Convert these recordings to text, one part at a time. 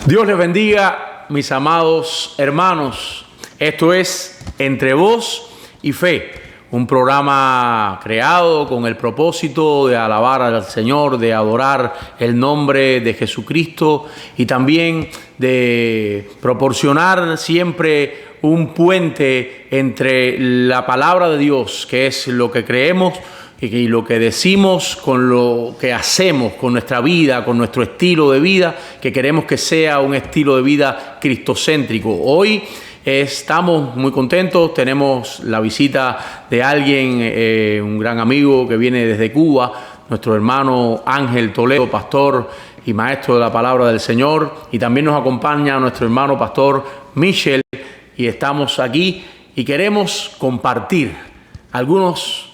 Dios les bendiga, mis amados hermanos. Esto es Entre Voz y Fe, un programa creado con el propósito de alabar al Señor, de adorar el nombre de Jesucristo y también de proporcionar siempre un puente entre la palabra de Dios, que es lo que creemos, y lo que decimos con lo que hacemos, con nuestra vida, con nuestro estilo de vida, que queremos que sea un estilo de vida cristocéntrico. Hoy estamos muy contentos, tenemos la visita de alguien, un gran amigo que viene desde Cuba, nuestro hermano Ángel Toledo, pastor y maestro de la palabra del Señor, y también nos acompaña nuestro hermano pastor Michel, y estamos aquí y queremos compartir algunos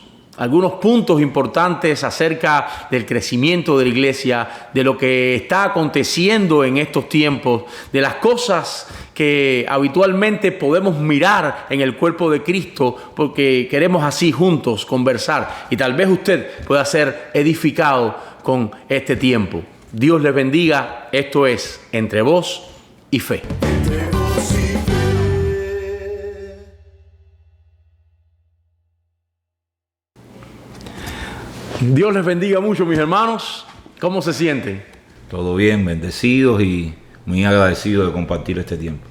puntos importantes acerca del crecimiento de la iglesia, de lo que está aconteciendo en estos tiempos, de las cosas que habitualmente podemos mirar en el cuerpo de Cristo, porque queremos así juntos conversar y tal vez usted pueda ser edificado con este tiempo. Dios les bendiga. Esto es Entre Voz y Fe. Dios les bendiga mucho, mis hermanos. ¿Cómo se sienten? Todo bien, bendecidos y muy agradecidos de compartir este tiempo.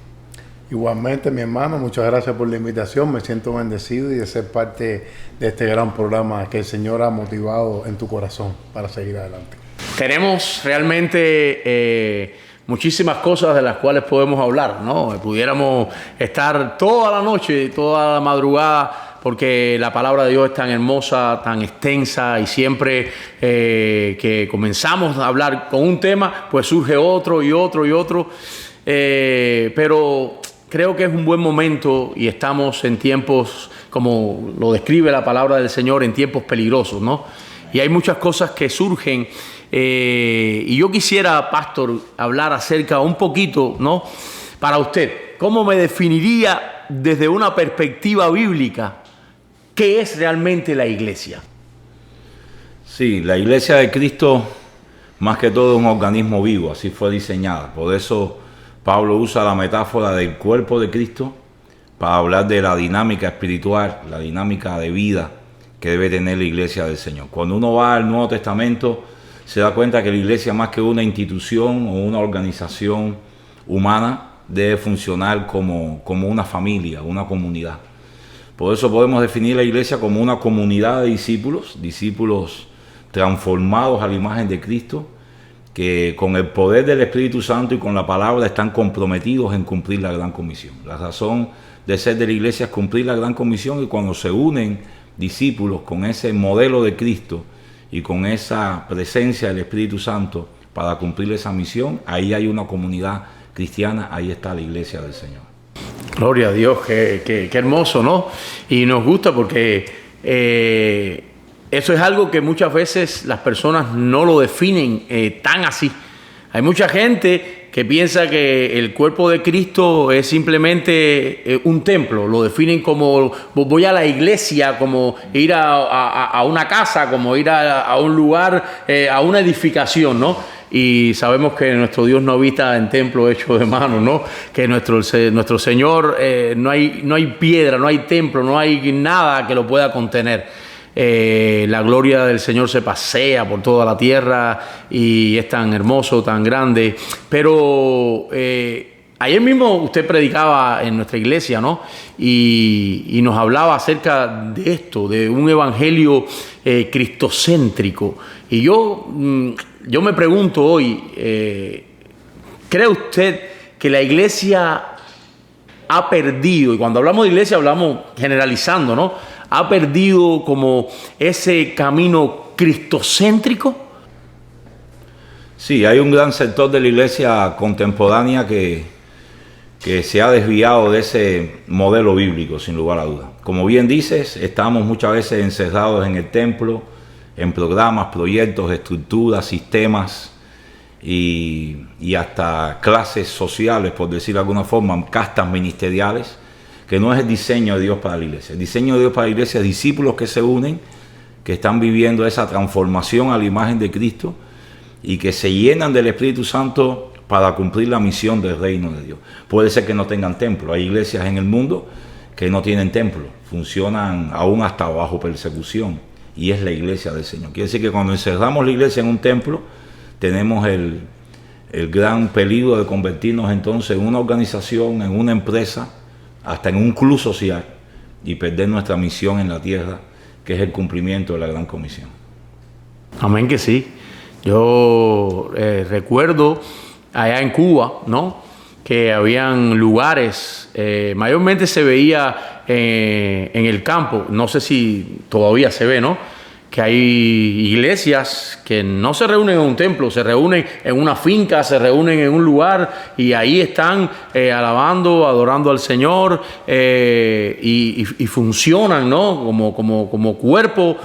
Igualmente, mi hermano, muchas gracias por la invitación. Me siento bendecido y de ser parte de este gran programa que el Señor ha motivado en tu corazón para seguir adelante. Tenemos realmente muchísimas cosas de las cuales podemos hablar, ¿no? Pudiéramos estar toda la noche, toda la madrugada, porque la palabra de Dios es tan hermosa, tan extensa, y siempre que comenzamos a hablar con un tema, pues surge otro y otro y otro. Pero creo que es un buen momento y estamos en tiempos, como lo describe la palabra del Señor, en tiempos peligrosos, ¿no? Y hay muchas cosas que surgen. Y yo quisiera, pastor, hablar acerca un poquito, ¿no? Para usted, ¿cómo me definiría desde una perspectiva bíblica qué es realmente la iglesia? Sí, la iglesia de Cristo, más que todo, es un organismo vivo, así fue diseñada. Por eso Pablo usa la metáfora del cuerpo de Cristo para hablar de la dinámica espiritual, la dinámica de vida que debe tener la iglesia del Señor. Cuando uno va al Nuevo Testamento, se da cuenta que la iglesia, más que una institución o una organización humana, debe funcionar como una familia, una comunidad. Por eso podemos definir la iglesia como una comunidad de discípulos transformados a la imagen de Cristo, que con el poder del Espíritu Santo y con la palabra están comprometidos en cumplir la gran comisión. La razón de ser de la iglesia es cumplir la gran comisión, y cuando se unen discípulos con ese modelo de Cristo y con esa presencia del Espíritu Santo para cumplir esa misión, ahí hay una comunidad cristiana, ahí está la iglesia del Señor. Gloria a Dios, qué hermoso, ¿no? Y nos gusta porque eso es algo que muchas veces las personas no lo definen tan así. Hay mucha gente que piensa que el cuerpo de Cristo es simplemente un templo. Lo definen como voy a la iglesia, como ir a una casa, como ir a un lugar, a una edificación, ¿no? Y sabemos que nuestro Dios no habita en templo hecho de mano, ¿no? Que nuestro Señor no hay piedra, no hay templo, no hay nada que lo pueda contener. La gloria del Señor se pasea por toda la tierra y es tan hermoso, tan grande. Pero ayer mismo usted predicaba en nuestra iglesia, ¿no? Y nos hablaba acerca de esto, de un evangelio cristocéntrico. Y yo me pregunto hoy, ¿cree usted que la iglesia ha perdido? Y cuando hablamos de iglesia hablamos generalizando, ¿no? ¿Ha perdido como ese camino cristocéntrico? Sí, hay un gran sector de la iglesia contemporánea que se ha desviado de ese modelo bíblico, sin lugar a dudas. Como bien dices, estamos muchas veces encerrados en el templo, en programas, proyectos, estructuras, sistemas y hasta clases sociales, por decir de alguna forma, castas ministeriales, que no es el diseño de Dios para la iglesia. El diseño de Dios para la iglesia es discípulos que se unen, que están viviendo esa transformación a la imagen de Cristo y que se llenan del Espíritu Santo para cumplir la misión del reino de Dios. Puede ser que no tengan templo. Hay iglesias en el mundo que no tienen templo, funcionan aún hasta bajo persecución, y es la iglesia del Señor. Quiere decir que cuando encerramos la iglesia en un templo, tenemos el gran peligro de convertirnos entonces en una organización, en una empresa, hasta en un club social, y perder nuestra misión en la tierra, que es el cumplimiento de la gran comisión. Amén que sí. Yo recuerdo allá en Cuba, ¿no?, que habían lugares, mayormente se veía en el campo, no sé si todavía se ve, ¿no?, que hay iglesias que no se reúnen en un templo, se reúnen en una finca, se reúnen en un lugar y ahí están alabando, adorando al Señor, y funcionan, ¿no?, como cuerpo,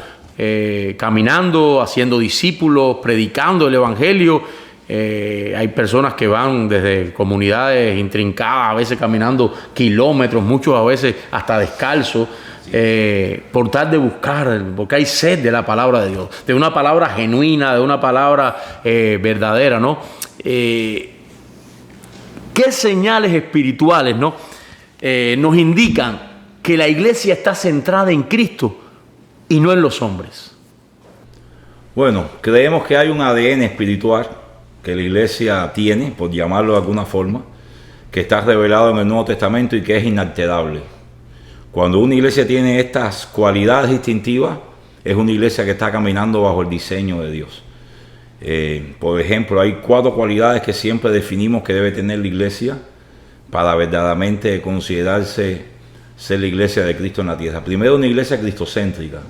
caminando, haciendo discípulos, predicando el Evangelio. Hay personas que van desde comunidades intrincadas, a veces caminando kilómetros, muchos a veces hasta descalzos, por tal de buscar, porque hay sed de la palabra de Dios, de una palabra genuina, de una palabra verdadera, ¿no? ¿Qué señales espirituales, ¿no?, nos indican que la iglesia está centrada en Cristo y no en los hombres? Bueno, creemos que hay un ADN espiritual que la iglesia tiene, por llamarlo de alguna forma, que está revelado en el Nuevo Testamento y que es inalterable. Cuando una iglesia tiene estas cualidades distintivas, es una iglesia que está caminando bajo el diseño de Dios. Por ejemplo, hay 4 cualidades que siempre definimos que debe tener la iglesia para verdaderamente considerarse ser la iglesia de Cristo en la tierra. Primero, una iglesia cristocéntrica,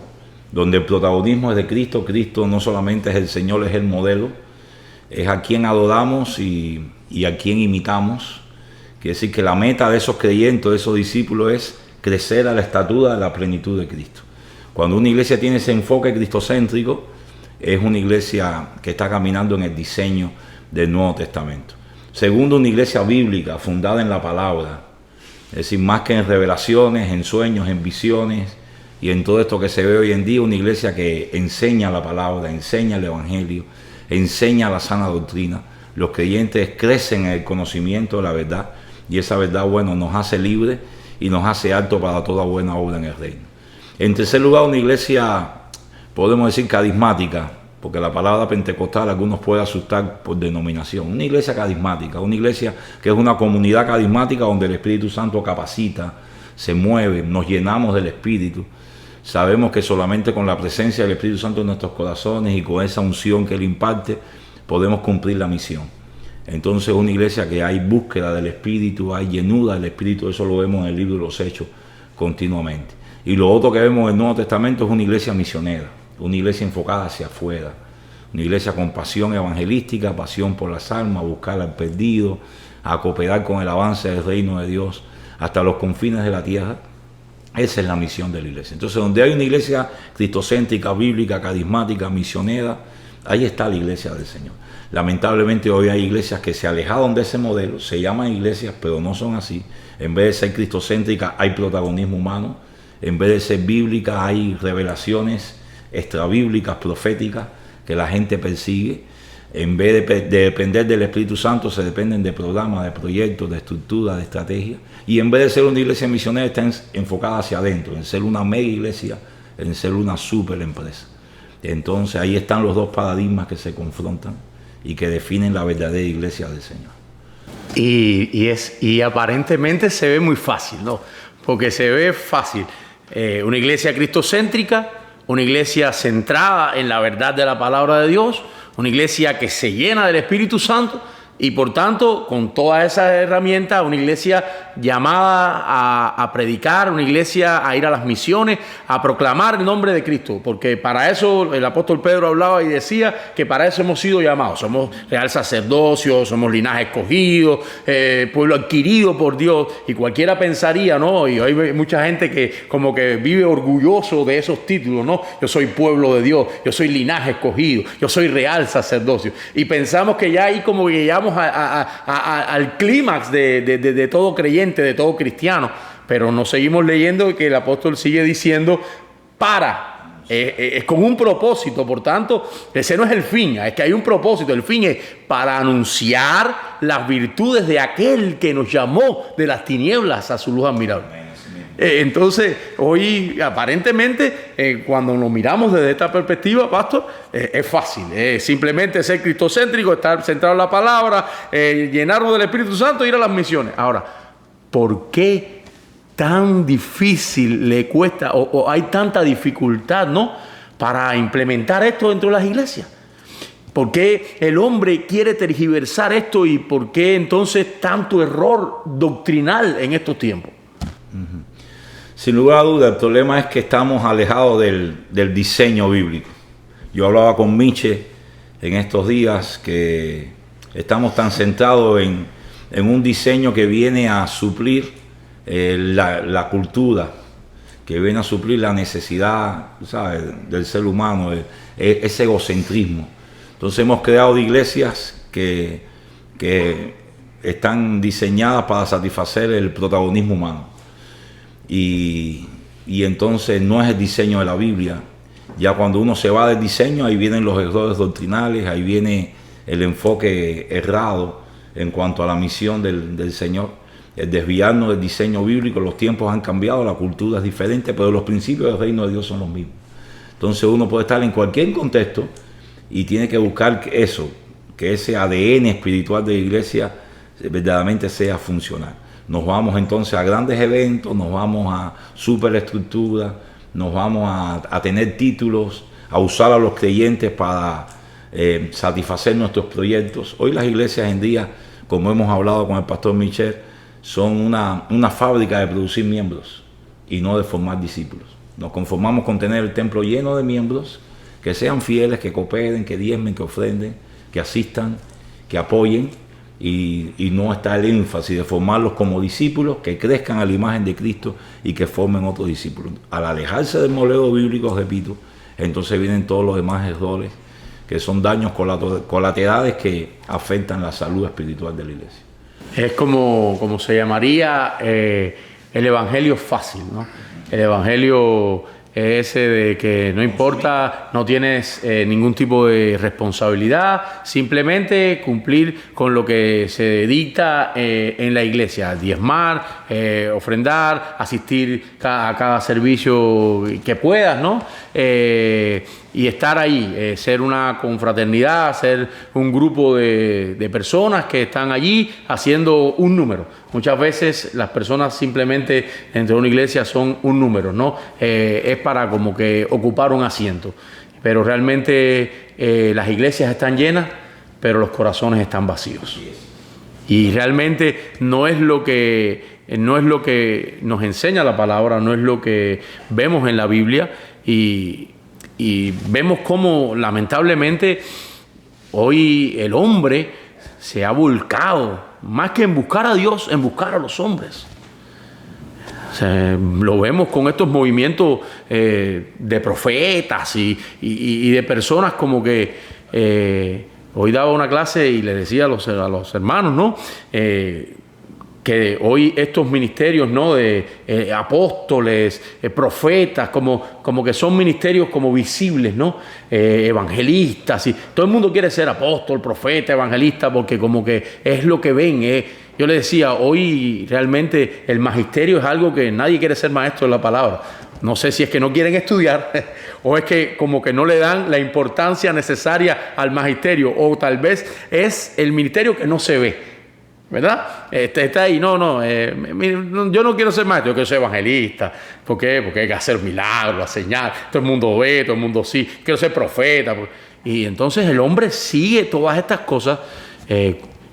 donde el protagonismo es de Cristo. Cristo no solamente es el Señor, es el modelo, es a quien adoramos y a quien imitamos. Quiere decir que la meta de esos creyentes, de esos discípulos, es crecer a la estatura de la plenitud de Cristo. Cuando una iglesia tiene ese enfoque cristocéntrico, es una iglesia que está caminando en el diseño del Nuevo Testamento. Segundo, una iglesia bíblica, fundada en la palabra. Es decir, más que en revelaciones, en sueños, en visiones y en todo esto que se ve hoy en día, una iglesia que enseña la palabra, enseña el Evangelio, enseña la sana doctrina. Los creyentes crecen en el conocimiento de la verdad, y esa verdad, bueno, nos hace libres y nos hace aptos para toda buena obra en el reino. En tercer lugar, una iglesia, podemos decir, carismática, porque la palabra pentecostal a algunos puede asustar por denominación. Una iglesia carismática, una iglesia que es una comunidad carismática donde el Espíritu Santo capacita, se mueve, nos llenamos del Espíritu. Sabemos que solamente con la presencia del Espíritu Santo en nuestros corazones y con esa unción que Él imparte, podemos cumplir la misión. Entonces, una iglesia que hay búsqueda del Espíritu, hay llenura del Espíritu, eso lo vemos en el libro de los Hechos continuamente. Y lo otro que vemos en el Nuevo Testamento es una iglesia misionera, una iglesia enfocada hacia afuera, una iglesia con pasión evangelística, pasión por las almas, a buscar al perdido, a cooperar con el avance del reino de Dios hasta los confines de la tierra. Esa es la misión de la iglesia. Entonces, donde hay una iglesia cristocéntrica, bíblica, carismática, misionera, ahí está la iglesia del Señor. Lamentablemente hoy hay iglesias que se alejaron de ese modelo, se llaman iglesias, pero no son así. En vez de ser cristocéntricas, hay protagonismo humano. En vez de ser bíblicas, hay revelaciones extrabíblicas, proféticas, que la gente persigue. En vez de depender del Espíritu Santo, se dependen de programas, de proyectos, de estructuras, de estrategias. Y en vez de ser una iglesia misionera, está enfocada hacia adentro, en ser una mega iglesia, en ser una super empresa. Entonces ahí están los dos paradigmas que se confrontan y que definen la verdadera iglesia del Señor. Y aparentemente se ve muy fácil, ¿no? Porque se ve fácil. Una iglesia cristocéntrica, una iglesia centrada en la verdad de la palabra de Dios, una iglesia que se llena del Espíritu Santo y por tanto con todas esas herramientas, una iglesia llamada a predicar, una iglesia a ir a las misiones, a proclamar el nombre de Cristo, porque para eso el apóstol Pedro hablaba y decía que para eso hemos sido llamados. Somos real sacerdocio, somos linaje escogido, pueblo adquirido por Dios, y cualquiera pensaría, ¿no? Y hay mucha gente que como que vive orgulloso de esos títulos, ¿no? Yo soy pueblo de Dios, yo soy linaje escogido, yo soy real sacerdocio, y pensamos que ya ahí como que llegamos al clímax de todo creyente, de todo cristiano, pero nos seguimos leyendo que el apóstol sigue diciendo para Es con un propósito, por tanto, ese no es el fin, es que hay un propósito. El fin es para anunciar las virtudes de aquel que nos llamó de las tinieblas a su luz admirable. Entonces, hoy aparentemente, cuando nos miramos desde esta perspectiva, pastor, es fácil, simplemente ser cristocéntrico, estar centrado en la palabra, llenarnos del Espíritu Santo e ir a las misiones. Ahora, ¿por qué tan difícil le cuesta o hay tanta dificultad, ¿no?, para implementar esto dentro de las iglesias? ¿Por qué el hombre quiere tergiversar esto y por qué entonces tanto error doctrinal en estos tiempos? Sin lugar a duda, el problema es que estamos alejados del diseño bíblico. Yo hablaba con Miche en estos días que estamos tan centrados en un diseño que viene a suplir la cultura, que viene a suplir la necesidad, ¿sabes?, del ser humano, ese egocentrismo. Entonces hemos creado iglesias que están diseñadas para satisfacer el protagonismo humano. Y entonces no es el diseño de la Biblia. Ya cuando uno se va del diseño, ahí vienen los errores doctrinales, ahí viene el enfoque errado en cuanto a la misión del Señor, el desviarnos del diseño bíblico. Los tiempos han cambiado, la cultura es diferente, pero los principios del reino de Dios son los mismos. Entonces uno puede estar en cualquier contexto y tiene que buscar eso, que ese ADN espiritual de la iglesia verdaderamente sea funcional. Nos vamos entonces a grandes eventos, nos vamos a superestructuras, nos vamos a tener títulos, a usar a los creyentes para satisfacer nuestros proyectos. Hoy las iglesias en día, como hemos hablado con el pastor Michel, son una fábrica de producir miembros y no de formar discípulos. Nos conformamos con tener el templo lleno de miembros que sean fieles, que cooperen, que diezmen, que ofrenden, que asistan, que apoyen. Y no está el énfasis de formarlos como discípulos que crezcan a la imagen de Cristo y que formen otros discípulos. Al alejarse del modelo bíblico, repito, entonces vienen todos los demás errores que son daños colaterales que afectan la salud espiritual de la iglesia. Es como se llamaría el evangelio fácil, ¿no? El evangelio es ese de que no importa, no tienes ningún tipo de responsabilidad, simplemente cumplir con lo que se dicta en la iglesia, diezmar, ofrendar, asistir a cada servicio que puedas, ¿no? Y estar ahí, ser una confraternidad, ser un grupo de personas que están allí haciendo un número. Muchas veces las personas simplemente dentro de una iglesia son un número, ¿no? Es para como que ocupar un asiento. Pero realmente las iglesias están llenas, pero los corazones están vacíos. Y realmente no es lo que nos enseña la palabra, no es lo que vemos en la Biblia. Y vemos cómo lamentablemente hoy el hombre se ha volcado, más que en buscar a Dios, en buscar a los hombres. O sea, lo vemos con estos movimientos de profetas y de personas como que hoy daba una clase y le decía a los hermanos, ¿no? Que hoy estos ministerios, ¿no?, de apóstoles, profetas, como que son ministerios como visibles, ¿no? Evangelistas, y todo el mundo quiere ser apóstol, profeta, evangelista, porque como que es lo que ven. Yo le decía, hoy realmente el magisterio es algo que nadie quiere ser maestro de la palabra. No sé si es que no quieren estudiar o es que como que no le dan la importancia necesaria al magisterio, o tal vez es el ministerio que no se ve, ¿verdad? Está ahí, yo no quiero ser maestro, yo quiero ser evangelista. ¿Por qué? Porque hay que hacer milagros, señal, todo el mundo ve, todo el mundo sí, quiero ser profeta. Y entonces el hombre sigue todas estas cosas.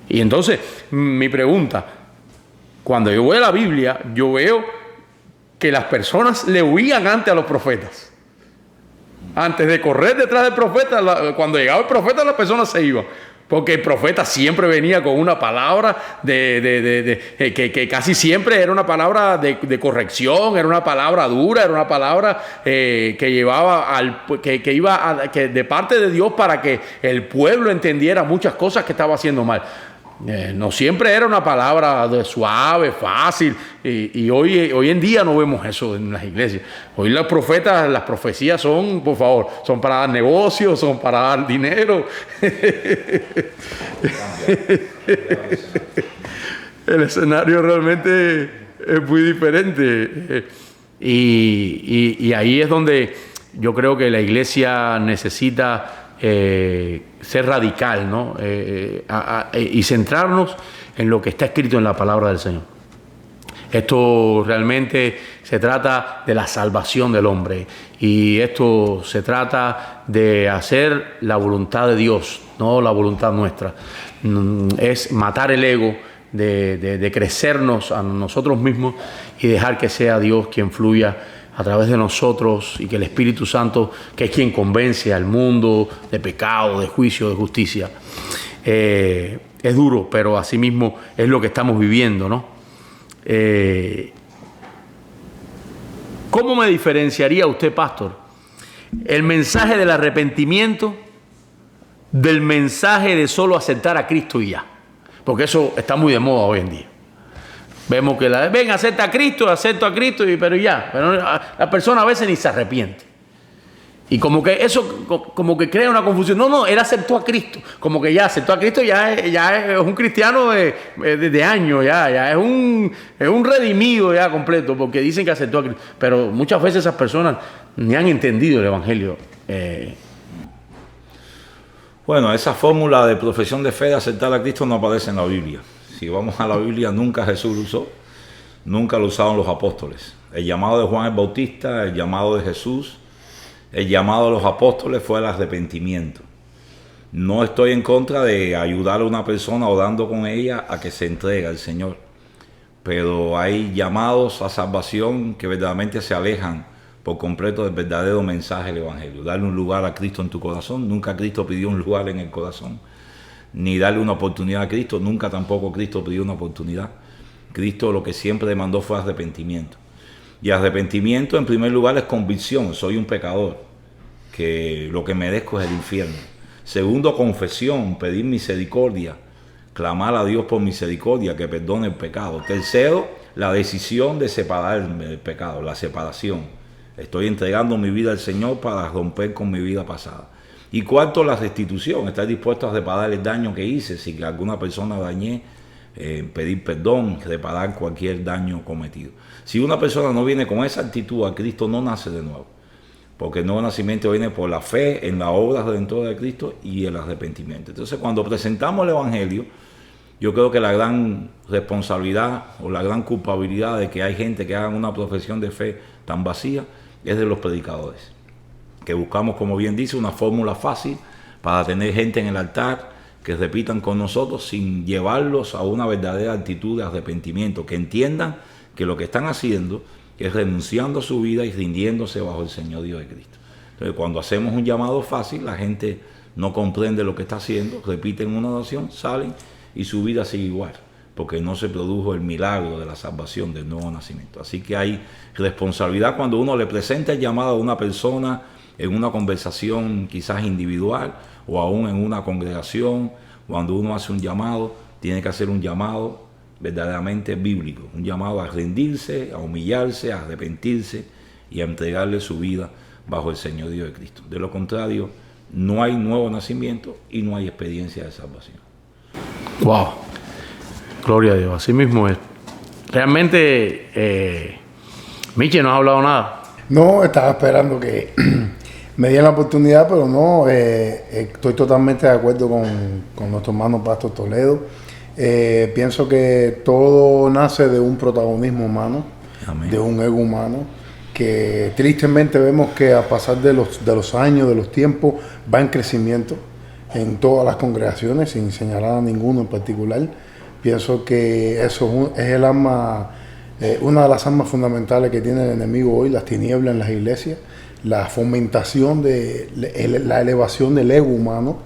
Y entonces mi pregunta, cuando yo voy a la Biblia, yo veo que las personas le huían antes a los profetas. Antes de correr detrás del profeta, cuando llegaba el profeta, las personas se iban. Porque el profeta siempre venía con una palabra que casi siempre era una palabra de corrección, era una palabra dura, era una palabra que llevaba que iba de parte de Dios para que el pueblo entendiera muchas cosas que estaba haciendo mal. No siempre era una palabra suave, fácil, y hoy en día no vemos eso en las iglesias. Hoy los profetas, las profecías son, por favor, son para dar negocios, son para dar dinero. El escenario realmente es muy diferente. Y ahí es donde yo creo que la iglesia necesita ser radical, ¿no? Y centrarnos en lo que está escrito en la palabra del Señor. Esto realmente se trata de la salvación del hombre, y esto se trata de hacer la voluntad de Dios, no la voluntad nuestra. Es matar el ego, de crecernos a nosotros mismos y dejar que sea Dios quien fluya a través de nosotros, y que el Espíritu Santo, que es quien convence al mundo de pecado, de juicio, de justicia. Es duro, pero asimismo es lo que estamos viviendo, ¿no? ¿Cómo me diferenciaría usted, pastor, el mensaje del arrepentimiento del mensaje de solo aceptar a Cristo y ya? Porque eso está muy de moda hoy en día. Vemos que acepta a Cristo, acepto a Cristo, pero ya. Pero la persona a veces ni se arrepiente. Y como que eso como que crea una confusión. No, él aceptó a Cristo. Como que ya aceptó a Cristo, ya es un cristiano de años, ya es un redimido ya completo, porque dicen que aceptó a Cristo. Pero muchas veces esas personas ni han entendido el Evangelio. Bueno, esa fórmula de profesión de fe de aceptar a Cristo no aparece en la Biblia. Si vamos a la Biblia, nunca Jesús lo usó, nunca lo usaron los apóstoles. El llamado de Juan el Bautista, el llamado de Jesús, el llamado de los apóstoles fue el arrepentimiento. No estoy en contra de ayudar a una persona orando con ella a que se entregue al Señor, pero hay llamados a salvación que verdaderamente se alejan por completo del verdadero mensaje del Evangelio. Darle un lugar a Cristo en tu corazón. Nunca Cristo pidió un lugar en el corazón, ni darle una oportunidad a Cristo. Nunca tampoco Cristo pidió una oportunidad. Cristo lo que siempre demandó fue arrepentimiento. Y arrepentimiento, en primer lugar, es convicción. Soy un pecador, que lo que merezco es el infierno. Segundo, confesión, pedir misericordia, clamar a Dios por misericordia, que perdone el pecado. Tercero, la decisión de separarme del pecado, la separación. Estoy entregando mi vida al Señor para romper con mi vida pasada. Y cuarto, la restitución. Estar dispuesto a reparar el daño que hice. Si que alguna persona dañé, pedir perdón, reparar cualquier daño cometido. Si una persona no viene con esa actitud a Cristo, no nace de nuevo. Porque el nuevo nacimiento viene por la fe en la obra redentora de Cristo y el arrepentimiento. Entonces, cuando presentamos el Evangelio, yo creo que la gran responsabilidad o la gran culpabilidad de que hay gente que haga una profesión de fe tan vacía es de los predicadores, que buscamos, como bien dice, una fórmula fácil para tener gente en el altar que repitan con nosotros sin llevarlos a una verdadera actitud de arrepentimiento, que entiendan que lo que están haciendo es renunciando a su vida y rindiéndose bajo el señorío de Cristo. Entonces, cuando hacemos un llamado fácil, la gente no comprende lo que está haciendo, repiten una oración, salen y su vida sigue igual, porque no se produjo el milagro de la salvación del nuevo nacimiento. Así que hay responsabilidad cuando uno le presenta el llamado a una persona en una conversación quizás individual o aún en una congregación. Cuando uno hace un llamado, tiene que hacer un llamado verdaderamente bíblico, un llamado a rendirse, a humillarse, a arrepentirse y a entregarle su vida bajo el señorío de Cristo. De lo contrario, no hay nuevo nacimiento y no hay experiencia de salvación. Wow, gloria a Dios, así mismo es. Realmente, Miche no ha hablado nada. No, estaba esperando que me dieran la oportunidad, pero no, estoy totalmente de acuerdo con nuestro hermano Pastor Toledo. Pienso que todo nace de un protagonismo humano, amén, de un ego humano, que tristemente vemos que a pasar de los años, de los tiempos, va en crecimiento en todas las congregaciones, sin señalar a ninguno en particular. Pienso que eso es el arma, una de las armas fundamentales que tiene el enemigo hoy, las tinieblas en las iglesias, la fomentación de la elevación del ego humano,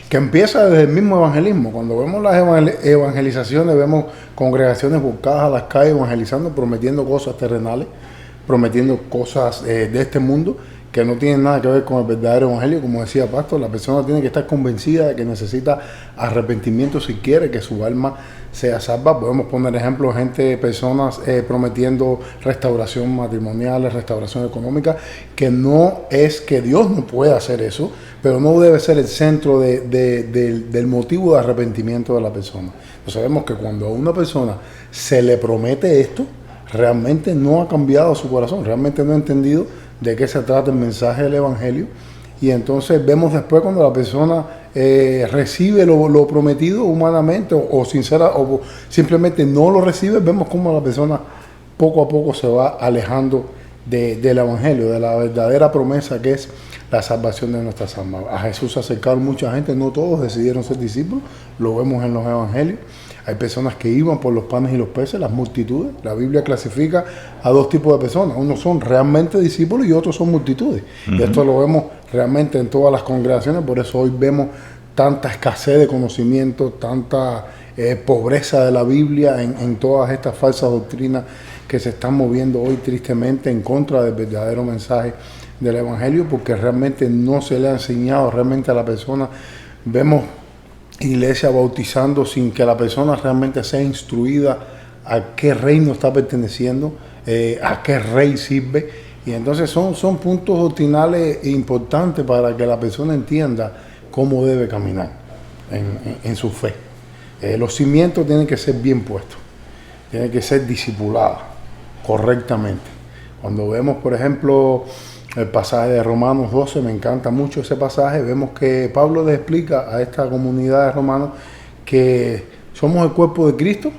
que empieza desde el mismo evangelismo. Cuando vemos las evangelizaciones, vemos congregaciones buscadas a las calles evangelizando, prometiendo cosas terrenales, prometiendo cosas de este mundo, que no tienen nada que ver con el verdadero evangelio. Como decía Pastor, la persona tiene que estar convencida de que necesita arrepentimiento si quiere que su alma sea salva. Podemos poner ejemplos, personas prometiendo restauración matrimonial, restauración económica, que no es que Dios no pueda hacer eso, pero no debe ser el centro del motivo de arrepentimiento de la persona. Entonces vemos que cuando a una persona se le promete esto, realmente no ha cambiado su corazón, realmente no ha entendido de qué se trata el mensaje del evangelio. Y entonces vemos después cuando la persona recibe lo prometido humanamente o simplemente no lo recibe, vemos cómo la persona poco a poco se va alejando del evangelio, de la verdadera promesa que es la salvación de nuestras almas. A Jesús se acercaron mucha gente, no todos decidieron ser discípulos, lo vemos en los evangelios. Hay personas que iban por los panes y los peces, las multitudes. La Biblia clasifica a dos tipos de personas. Unos son realmente discípulos y otros son multitudes. Y esto lo vemos realmente en todas las congregaciones. Por eso hoy vemos tanta escasez de conocimiento, tanta pobreza de la Biblia en todas estas falsas doctrinas que se están moviendo hoy tristemente en contra del verdadero mensaje del Evangelio, porque realmente no se le ha enseñado realmente a la persona. Vemos iglesia bautizando sin que la persona realmente sea instruida a qué reino está perteneciendo, a qué rey sirve. Y entonces son puntos doctrinales importantes para que la persona entienda cómo debe caminar en su fe. Los cimientos tienen que ser bien puestos, tienen que ser discipulados correctamente. Cuando vemos, por ejemplo, el pasaje de Romanos 12, me encanta mucho ese pasaje. Vemos que Pablo le explica a esta comunidad de romanos que somos el cuerpo de Cristo,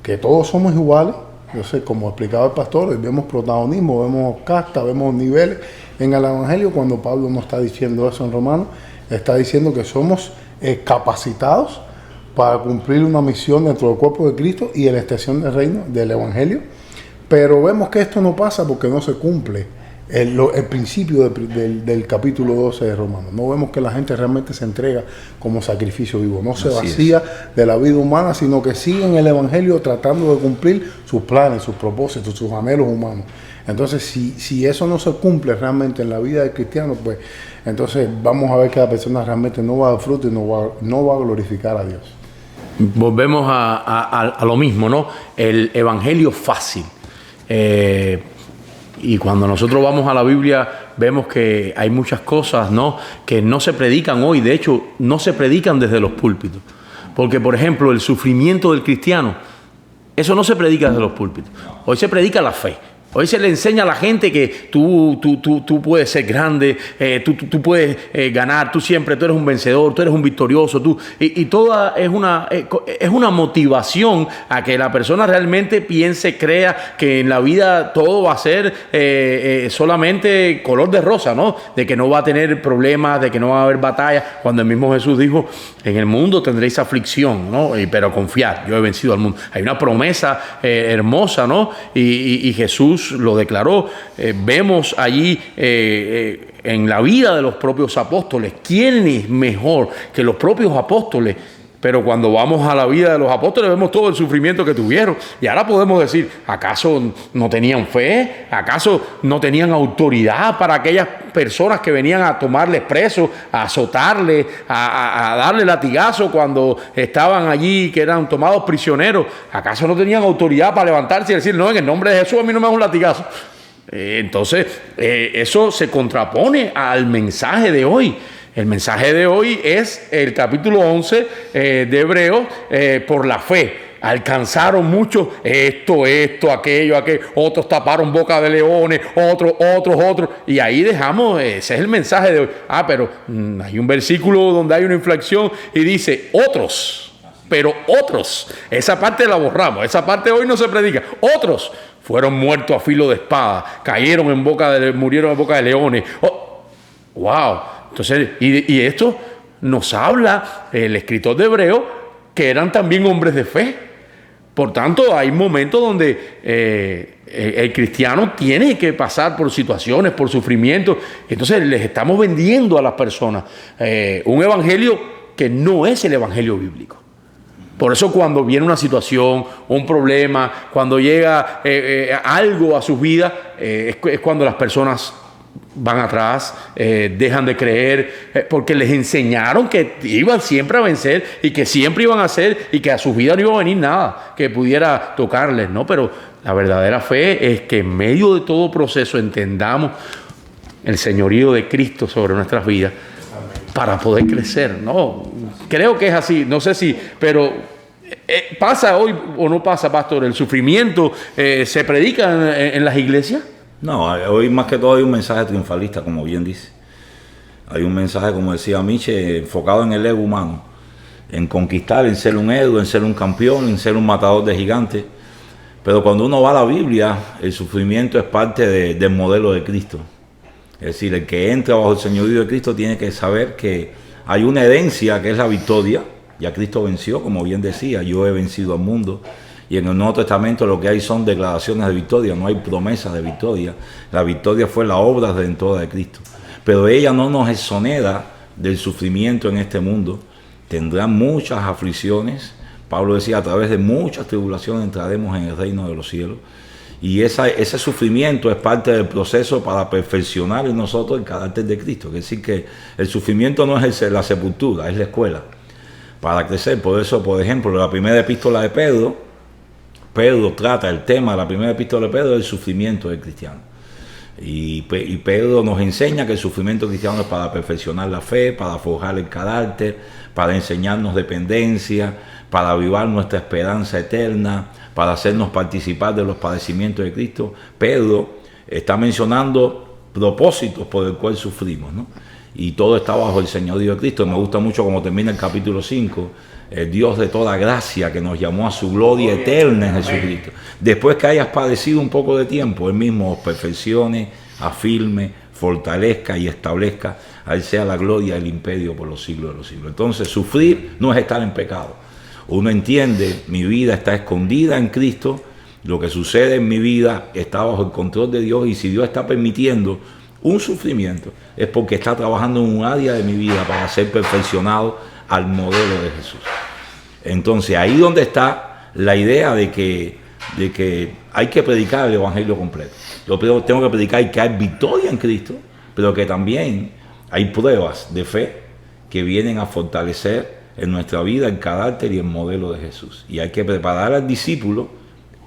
que todos somos iguales. Yo sé, como explicaba el pastor, vemos protagonismo, vemos casta, vemos niveles en el Evangelio. Cuando Pablo no está diciendo eso en Romanos, está diciendo que somos capacitados para cumplir una misión dentro del cuerpo de Cristo y en la extensión del reino del Evangelio. Pero vemos que esto no pasa porque no se cumple el principio del capítulo 12 de Romanos. No vemos que la gente realmente se entrega como sacrificio vivo, no se vacía de la vida humana, sino que sigue en el Evangelio tratando de cumplir sus planes, sus propósitos, sus anhelos humanos. Entonces, si eso no se cumple realmente en la vida del cristiano, pues entonces vamos a ver que la persona realmente no va a dar fruto y no va a glorificar a Dios. Volvemos a lo mismo, ¿no? El Evangelio fácil. Y cuando nosotros vamos a la Biblia vemos que hay muchas cosas, ¿no?, que no se predican hoy. De hecho, no se predican desde los púlpitos. Porque, por ejemplo, el sufrimiento del cristiano, eso no se predica desde los púlpitos. Hoy se predica la fe. Hoy se le enseña a la gente que tú puedes ser grande, tú puedes ganar, tú eres un vencedor, tú eres un victorioso, y toda es una motivación a que la persona realmente piense, crea que en la vida todo va a ser solamente color de rosa, ¿no? De que no va a tener problemas, de que no va a haber batallas, cuando el mismo Jesús dijo, en el mundo tendréis aflicción, ¿no? Pero confiad, yo he vencido al mundo. Hay una promesa hermosa, ¿no? Y Jesús lo declaró. Vemos allí en la vida de los propios apóstoles quién es mejor que los propios apóstoles. Pero cuando vamos a la vida de los apóstoles vemos todo el sufrimiento que tuvieron. Y ahora podemos decir, ¿acaso no tenían fe? ¿Acaso no tenían autoridad para aquellas personas que venían a tomarles presos, a azotarles, a darle latigazo cuando estaban allí, que eran tomados prisioneros? ¿Acaso no tenían autoridad para levantarse y decir, no, en el nombre de Jesús a mí no me da un latigazo? Entonces, eso se contrapone al mensaje de hoy. El mensaje de hoy es el capítulo 11 de Hebreos, por la fe. Alcanzaron muchos esto, aquello, otros taparon boca de leones, otros, y ahí dejamos, ese es el mensaje de hoy. Pero hay un versículo donde hay una inflexión y dice, otros, pero otros, esa parte la borramos, esa parte hoy no se predica. Otros fueron muertos a filo de espada, murieron en boca de leones. ¡Wow! Entonces, y esto nos habla el escritor de Hebreos que eran también hombres de fe. Por tanto, hay momentos donde el cristiano tiene que pasar por situaciones, por sufrimientos. Entonces, les estamos vendiendo a las personas un evangelio que no es el evangelio bíblico. Por eso cuando viene una situación, un problema, cuando llega algo a sus vidas, es cuando las personas van atrás, dejan de creer, porque les enseñaron que iban siempre a vencer y que siempre iban a hacer y que a sus vidas no iba a venir nada que pudiera tocarles, ¿no? Pero la verdadera fe es que en medio de todo proceso entendamos el señorío de Cristo sobre nuestras vidas para poder crecer, ¿no? Creo que es así, no sé si, pero ¿pasa hoy o no pasa, pastor? ¿El sufrimiento se predica en las iglesias? No, hoy más que todo hay un mensaje triunfalista, como bien dice. Hay un mensaje, como decía Miche, enfocado en el ego humano, en conquistar, en ser un héroe, en ser un campeón, en ser un matador de gigantes. Pero cuando uno va a la Biblia, el sufrimiento es parte del modelo de Cristo. Es decir, el que entra bajo el señorío de Cristo tiene que saber que hay una herencia que es la victoria. Ya Cristo venció, como bien decía, yo he vencido al mundo. Y en el Nuevo Testamento lo que hay son declaraciones de victoria, no hay promesas de victoria. La victoria fue la obra redentora de Cristo. Pero ella no nos exonera del sufrimiento en este mundo. Tendrán muchas aflicciones. Pablo decía, a través de muchas tribulaciones entraremos en el reino de los cielos. Y ese sufrimiento es parte del proceso para perfeccionar en nosotros el carácter de Cristo. Es decir, que el sufrimiento no es la sepultura, es la escuela para crecer. Por eso, por ejemplo, la primera epístola de Pedro trata el tema de la primera epístola de Pedro del sufrimiento del cristiano. Y Pedro nos enseña que el sufrimiento cristiano es para perfeccionar la fe, para forjar el carácter, para enseñarnos dependencia, para avivar nuestra esperanza eterna, para hacernos participar de los padecimientos de Cristo. Pedro está mencionando propósitos por el cual sufrimos, ¿no? Y todo está bajo el señorío de Cristo. Me gusta mucho cómo termina el capítulo 5, el Dios de toda gracia que nos llamó a su gloria eterna en Jesucristo. Después que hayas padecido un poco de tiempo, Él mismo os perfeccione, afirme, fortalezca y establezca. A Él sea la gloria y el imperio por los siglos de los siglos. Entonces, sufrir no es estar en pecado. Uno entiende, mi vida está escondida en Cristo, lo que sucede en mi vida está bajo el control de Dios, y si Dios está permitiendo un sufrimiento es porque está trabajando en un área de mi vida para ser perfeccionado al modelo de Jesús. Entonces ahí donde está la idea de que hay que predicar el evangelio completo. Yo tengo que predicar que hay victoria en Cristo, pero que también hay pruebas de fe que vienen a fortalecer en nuestra vida el carácter y el modelo de Jesús. Y hay que preparar al discípulo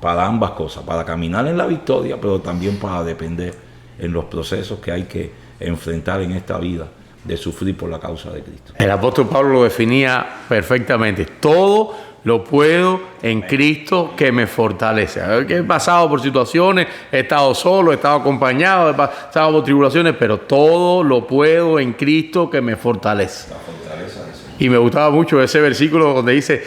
para ambas cosas, para caminar en la victoria, pero también para depender en los procesos que hay que enfrentar en esta vida de sufrir por la causa de Cristo. El apóstol Pablo lo definía perfectamente. Todo lo puedo en Cristo que me fortalece. He pasado por situaciones, he estado solo, he estado acompañado, he pasado por tribulaciones, pero todo lo puedo en Cristo que me fortalece. Y me gustaba mucho ese versículo donde dice,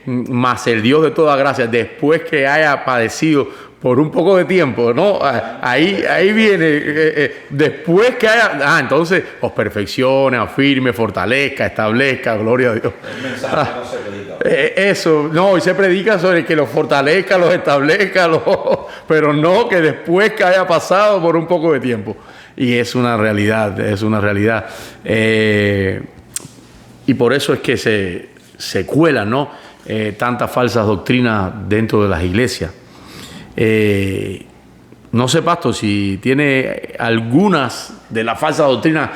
mas el Dios de toda gracia, después que haya padecido por un poco de tiempo, ¿no? Ahí viene, después que haya, entonces os perfeccione, afirme, fortalezca, establezca, gloria a Dios. El mensaje no se predica. Eso, no, y se predica sobre que los fortalezca, los establezca, pero no que después que haya pasado por un poco de tiempo. Y es una realidad, es una realidad. Y por eso es que se cuelan, ¿no? Tantas falsas doctrinas dentro de las iglesias. No sé, pastor, si tiene algunas de las falsas doctrinas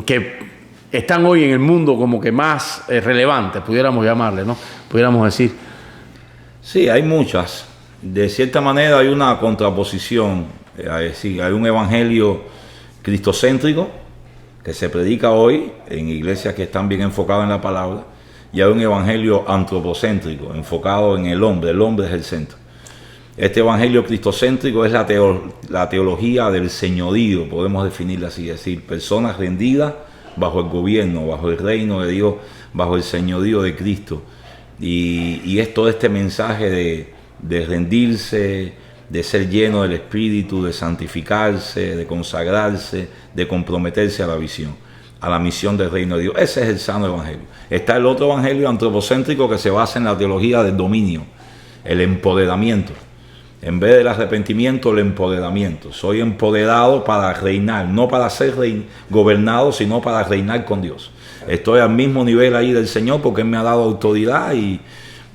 que están hoy en el mundo como que más relevantes, pudiéramos llamarle, ¿no? Pudiéramos decir. Sí, hay muchas. De cierta manera hay una contraposición. Hay un evangelio cristocéntrico que se predica hoy en iglesias que están bien enfocadas en la palabra, y hay un evangelio antropocéntrico, enfocado en el hombre es el centro. Este evangelio cristocéntrico es la teología del señorío, podemos definirla así, es decir, personas rendidas bajo el gobierno, bajo el reino de Dios, bajo el señorío de Cristo. Y es todo este mensaje de rendirse, de ser lleno del Espíritu, de santificarse, de consagrarse, de comprometerse a la visión, a la misión del reino de Dios. Ese es el sano evangelio. Está el otro evangelio antropocéntrico que se basa en la teología del dominio, el empoderamiento. En vez del arrepentimiento, el empoderamiento. Soy empoderado para reinar, no para ser gobernado, sino para reinar con Dios. Estoy al mismo nivel ahí del Señor porque Él me ha dado autoridad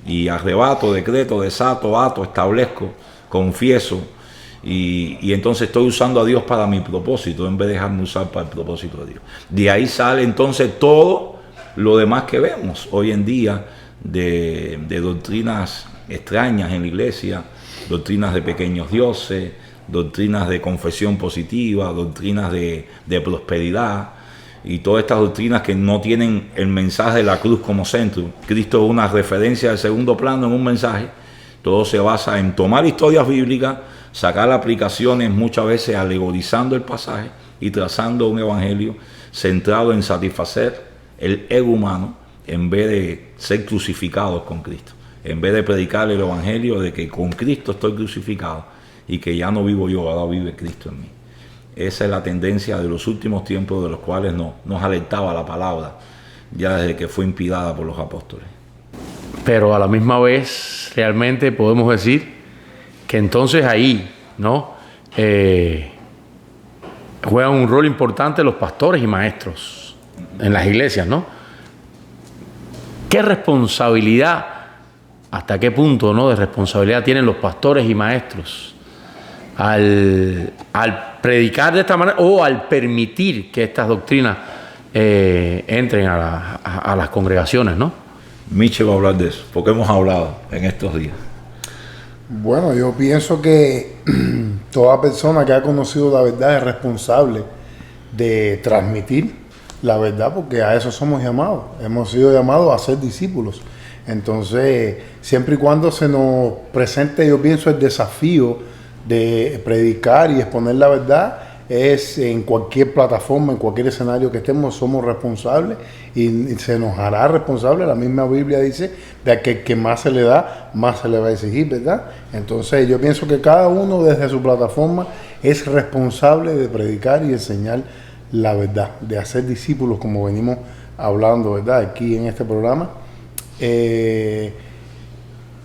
y arrebato, decreto, desato, ato, establezco, confieso. y entonces estoy usando a Dios para mi propósito en vez de dejarme usar para el propósito de Dios. De ahí sale entonces todo lo demás que vemos hoy en día de doctrinas extrañas en la iglesia, doctrinas de pequeños dioses, doctrinas de confesión positiva, doctrinas de prosperidad y todas estas doctrinas que no tienen el mensaje de la cruz como centro. Cristo es una referencia de segundo plano en un mensaje. Todo se basa en tomar historias bíblicas, sacar aplicaciones, muchas veces alegorizando el pasaje y trazando un evangelio centrado en satisfacer el ego humano en vez de ser crucificados con Cristo. En vez de predicar el evangelio de que con Cristo estoy crucificado y que ya no vivo yo, ahora vive Cristo en mí. Esa es la tendencia de los últimos tiempos, de los cuales nos alertaba la palabra ya desde que fue inspirada por los apóstoles. Pero a la misma vez, realmente podemos decir que entonces ahí, ¿no? Juegan un rol importante los pastores y maestros en las iglesias, ¿no? ¿Qué responsabilidad, hasta qué punto, ¿no?, de responsabilidad tienen los pastores y maestros al predicar de esta manera o al permitir que estas doctrinas entren a las congregaciones, ¿no? Miche va a hablar de eso, porque hemos hablado en estos días. Bueno, yo pienso que toda persona que ha conocido la verdad es responsable de transmitir la verdad, porque a eso somos llamados. Hemos sido llamados a ser discípulos. Entonces, siempre y cuando se nos presente, yo pienso, el desafío de predicar y exponer la verdad, es en cualquier plataforma, en cualquier escenario que estemos, somos responsables y se nos hará responsable. La misma Biblia dice de que más se le da, más se le va a exigir, ¿verdad? Entonces yo pienso que cada uno desde su plataforma es responsable de predicar y enseñar la verdad, de hacer discípulos, como venimos hablando, ¿verdad?, aquí en este programa.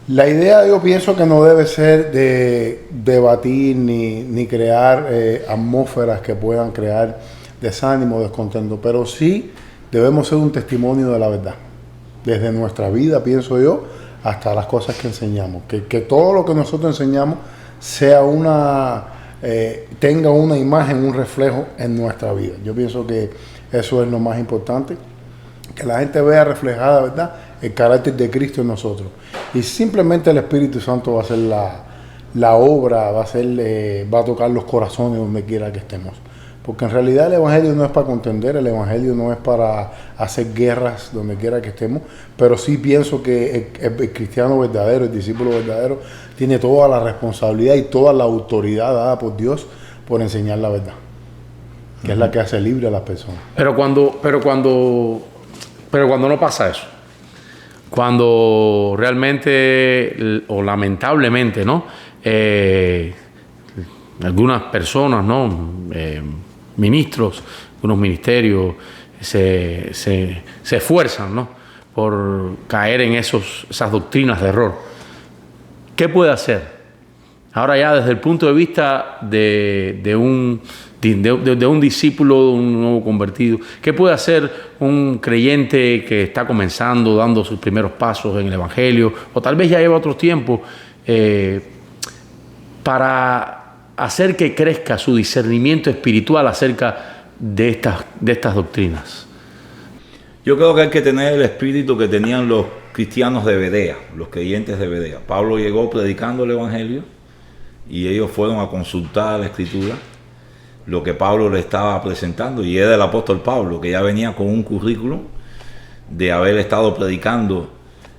La idea, yo pienso que no debe ser de debatir ni crear atmósferas que puedan crear desánimo, descontento, pero sí debemos ser un testimonio de la verdad, desde nuestra vida, pienso yo, hasta las cosas que enseñamos, que todo lo que nosotros enseñamos sea tenga una imagen, un reflejo en nuestra vida. Yo pienso que eso es lo más importante, que la gente vea reflejada, ¿verdad?, el carácter de Cristo en nosotros. Y simplemente el Espíritu Santo va a hacer la obra, va a tocar los corazones donde quiera que estemos. Porque en realidad el Evangelio no es para contender, el Evangelio no es para hacer guerras donde quiera que estemos, pero sí pienso que el cristiano verdadero, el discípulo verdadero, tiene toda la responsabilidad y toda la autoridad dada por Dios por enseñar la verdad, que es la que hace libre a las personas. Pero cuando no pasa eso, cuando realmente o lamentablemente, ¿no?, algunas personas, ¿no?, ministros, algunos ministerios se esfuerzan, ¿no?, por caer en esas doctrinas de error. ¿Qué puede hacer? Ahora ya desde el punto de vista de un discípulo, de un nuevo convertido, ¿qué puede hacer un creyente que está comenzando, dando sus primeros pasos en el Evangelio, o tal vez ya lleva otro tiempo, para hacer que crezca su discernimiento espiritual acerca de estas doctrinas? Yo creo que hay que tener el espíritu que tenían los cristianos de Berea, los creyentes de Berea. Pablo llegó predicando el Evangelio y ellos fueron a consultar la Escritura, lo que Pablo le estaba presentando, y era el apóstol Pablo, que ya venía con un currículum de haber estado predicando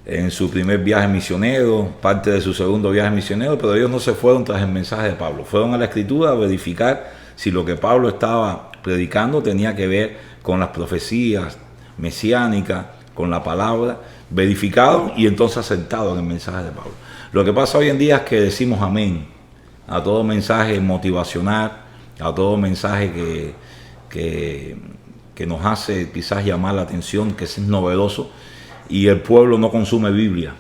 en su primer viaje misionero, parte de su segundo viaje misionero, pero ellos no se fueron tras el mensaje de Pablo, fueron a la Escritura a verificar si lo que Pablo estaba predicando tenía que ver con las profecías mesiánicas, con la palabra, verificaron y entonces aceptaron el mensaje de Pablo. Lo que pasa hoy en día es que decimos amén a todo mensaje motivacional, a todo mensaje que nos hace quizás llamar la atención, que es novedoso, y el pueblo no consume Biblia.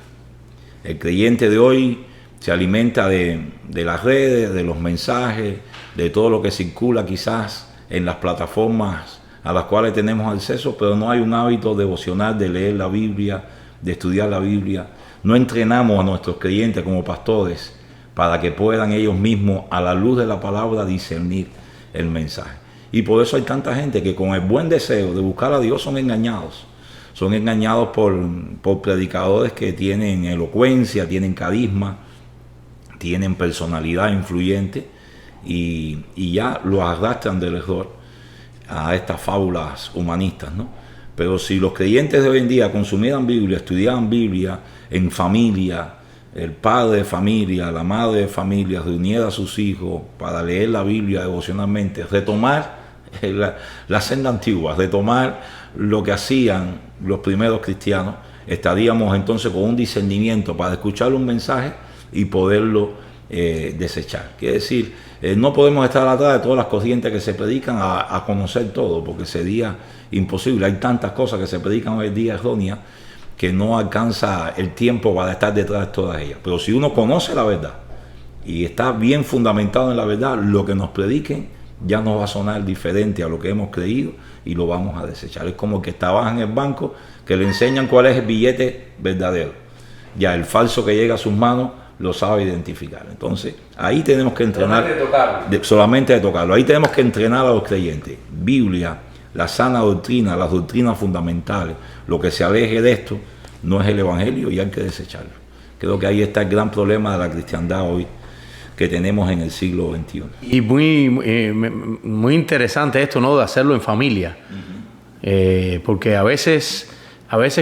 El creyente de hoy se alimenta de las redes, de los mensajes, de todo lo que circula quizás en las plataformas a las cuales tenemos acceso, pero no hay un hábito devocional de leer la Biblia, de estudiar la Biblia. No entrenamos a nuestros creyentes como pastores para que puedan ellos mismos, a la luz de la palabra, discernir el mensaje. Y por eso hay tanta gente que con el buen deseo de buscar a Dios son engañados. Son engañados por predicadores que tienen elocuencia, tienen carisma, tienen personalidad influyente y ya los arrastran del error a estas fábulas humanistas, ¿no? Pero si los creyentes de hoy en día consumieran Biblia, estudiaran Biblia en familia, el padre de familia, la madre de familia reuniera a sus hijos para leer la Biblia devocionalmente, retomar la senda antigua, retomar lo que hacían los primeros cristianos, estaríamos entonces con un discernimiento para escuchar un mensaje y poderlo desechar. Quiere decir, no podemos estar atrás de todas las corrientes que se predican a conocer todo, porque sería imposible. Hay tantas cosas que se predican hoy en día erróneas que no alcanza el tiempo para estar detrás de todas ellas. Pero si uno conoce la verdad y está bien fundamentado en la verdad, lo que nos prediquen ya nos va a sonar diferente a lo que hemos creído y lo vamos a desechar. Es como que trabaja en el banco, que le enseñan cuál es el billete verdadero. Ya el falso que llega a sus manos lo sabe identificar. Entonces, ahí tenemos que entrenar. Solamente de tocarlo. Ahí tenemos que entrenar a los creyentes. Biblia, la sana doctrina, las doctrinas fundamentales, lo que se aleje de esto no es el evangelio y hay que desecharlo. Creo que ahí está el gran problema de la cristiandad hoy que tenemos en el siglo XXI. Y muy interesante esto, ¿no? De hacerlo en familia. Porque a veces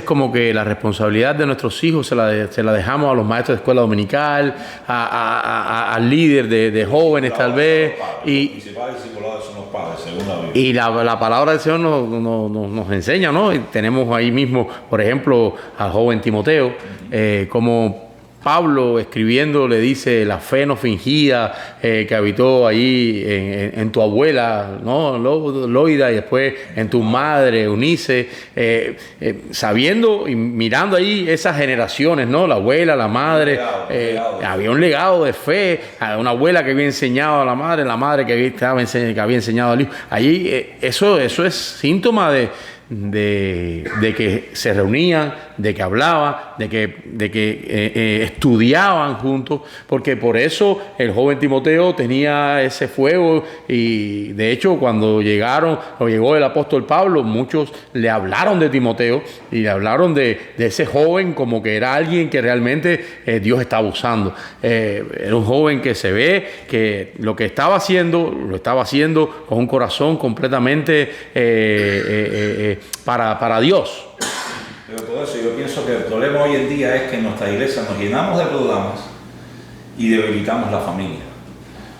como que la responsabilidad de nuestros hijos se la dejamos a los maestros de escuela dominical, al líder de jóvenes tal vez. Y la palabra del Señor nos enseña, ¿no? Y tenemos ahí mismo, por ejemplo, al joven Timoteo, como Pablo escribiendo le dice la fe no fingida que habitó allí en tu abuela, ¿no? Loida, y después en tu madre, Eunice, sabiendo y mirando ahí esas generaciones, ¿no? La abuela, la madre, había un legado de fe, una abuela que había enseñado a la madre que había enseñado al hijo. Allí eso es síntoma de que se reunían, de que hablaban, de que estudiaban juntos, porque por eso el joven Timoteo tenía ese fuego. Y de hecho cuando llegó el apóstol Pablo, muchos le hablaron de Timoteo y le hablaron de ese joven como que era alguien que realmente Dios estaba usando. Era un joven que se ve que lo que estaba haciendo, lo estaba haciendo con un corazón completamente para Dios. Pero por eso yo pienso que el problema hoy en día es que en nuestra iglesia nos llenamos de programas y debilitamos la familia.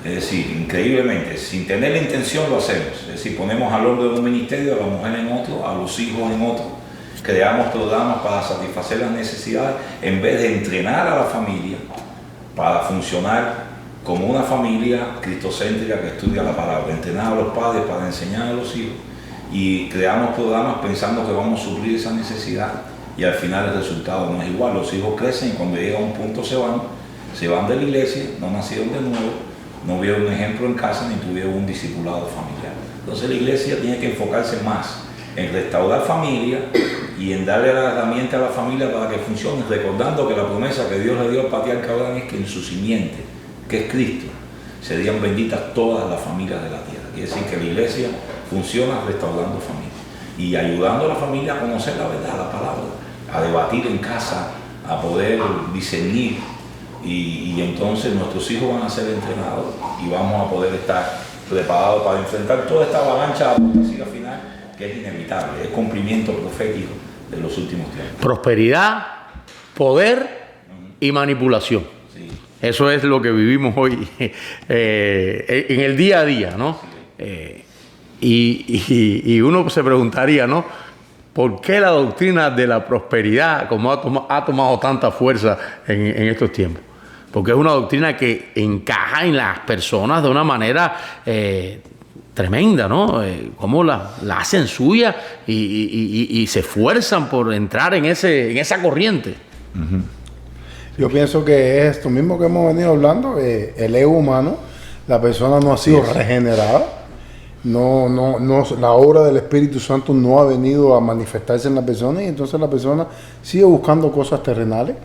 Es decir, increíblemente, sin tener la intención lo hacemos. Es decir, ponemos al hombre en un ministerio, a la mujer en otro, a los hijos en otro. Creamos programas para satisfacer las necesidades en vez de entrenar a la familia para funcionar como una familia cristocéntrica que estudia la palabra. Entrenar a los padres para enseñar a los hijos. Y creamos programas pensando que vamos a suplir esa necesidad y al final el resultado no es igual. Los hijos crecen y cuando llega a un punto se van de la iglesia, no nacieron de nuevo, no vieron un ejemplo en casa ni tuvieron un discipulado familiar. Entonces la iglesia tiene que enfocarse más en restaurar familia y en darle la herramienta a la familia para que funcione, recordando que la promesa que Dios le dio al patriarca Abraham es que en su simiente, que es Cristo, serían benditas todas las familias de la tierra. Quiere decir que la iglesia funciona restaurando familia y ayudando a la familia a conocer la verdad, la palabra, a debatir en casa, a poder discernir y entonces nuestros hijos van a ser entrenados y vamos a poder estar preparados para enfrentar toda esta avalancha de apostasía final que es inevitable, es cumplimiento profético de los últimos tiempos. Prosperidad, poder y manipulación. Sí. Eso es lo que vivimos hoy en el día a día, ¿no? Y uno se preguntaría, ¿no? ¿Por qué la doctrina de la prosperidad como ha tomado tanta fuerza en estos tiempos? Porque es una doctrina que encaja en las personas de una manera tremenda, ¿no? Cómo la hacen suya y se esfuerzan por entrar en esa corriente. Uh-huh. Yo pienso que es esto mismo que hemos venido hablando, el ego humano, la persona no ha sido regenerada. No, la obra del Espíritu Santo no ha venido a manifestarse en la persona y entonces la persona sigue buscando cosas terrenales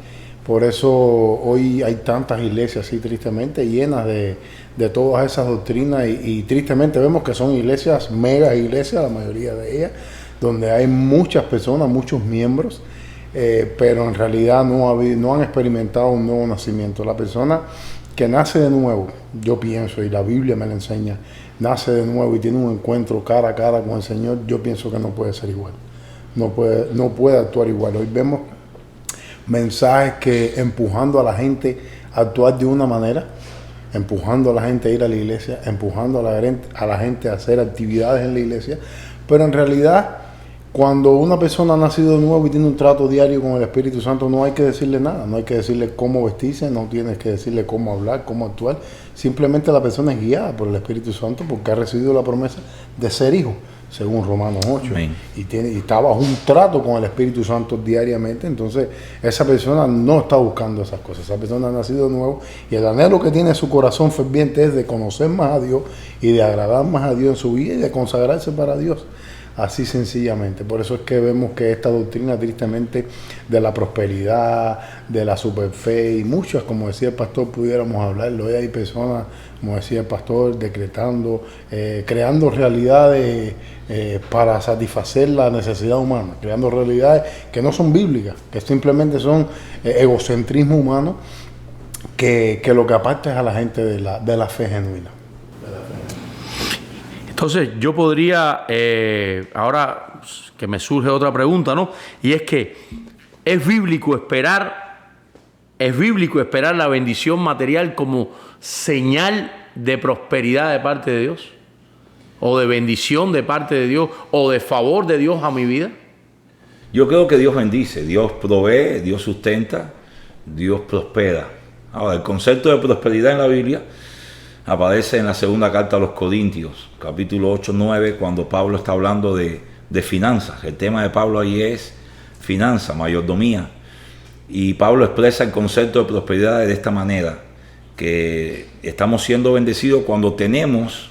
Por eso hoy hay tantas iglesias así tristemente llenas de todas esas doctrinas y tristemente vemos que son iglesias, mega iglesias, la mayoría de ellas, donde hay muchas personas, muchos miembros, pero en realidad no han experimentado un nuevo nacimiento. La persona que nace de nuevo, yo pienso, y la Biblia me lo enseña, nace de nuevo y tiene un encuentro cara a cara con el Señor, yo pienso que no puede ser igual, no puede actuar igual. Hoy vemos mensajes que empujando a la gente a actuar de una manera, empujando a la gente a ir a la iglesia, empujando a la gente a hacer actividades en la iglesia, pero en realidad cuando una persona ha nacido de nuevo y tiene un trato diario con el Espíritu Santo, no hay que decirle nada, no hay que decirle cómo vestirse, no tienes que decirle cómo hablar, cómo actuar, simplemente la persona es guiada por el Espíritu Santo porque ha recibido la promesa de ser hijo, según Romanos 8, y está bajo un trato con el Espíritu Santo diariamente. Entonces esa persona no está buscando esas cosas, esa persona ha nacido de nuevo y el anhelo que tiene en su corazón ferviente es de conocer más a Dios y de agradar más a Dios en su vida y de consagrarse para Dios. Así sencillamente. Por eso es que vemos que esta doctrina tristemente de la prosperidad, de la superfe y muchas, como decía el pastor, pudiéramos hablarlo. Hoy hay personas, como decía el pastor, decretando, creando realidades para satisfacer la necesidad humana, creando realidades que no son bíblicas, que simplemente son egocentrismo humano, que lo que aparta es a la gente de la fe genuina. Entonces yo podría, ahora que me surge otra pregunta, ¿no? Y es que ¿es bíblico esperar la bendición material como señal de prosperidad de parte de Dios? ¿O de bendición de parte de Dios? ¿O de favor de Dios a mi vida? Yo creo que Dios bendice, Dios provee, Dios sustenta, Dios prospera. Ahora, el concepto de prosperidad en la Biblia aparece en la segunda carta a los Corintios, capítulo 8, 9, cuando Pablo está hablando de finanzas. El tema de Pablo ahí es finanzas, mayordomía. Y Pablo expresa el concepto de prosperidad de esta manera, que estamos siendo bendecidos cuando tenemos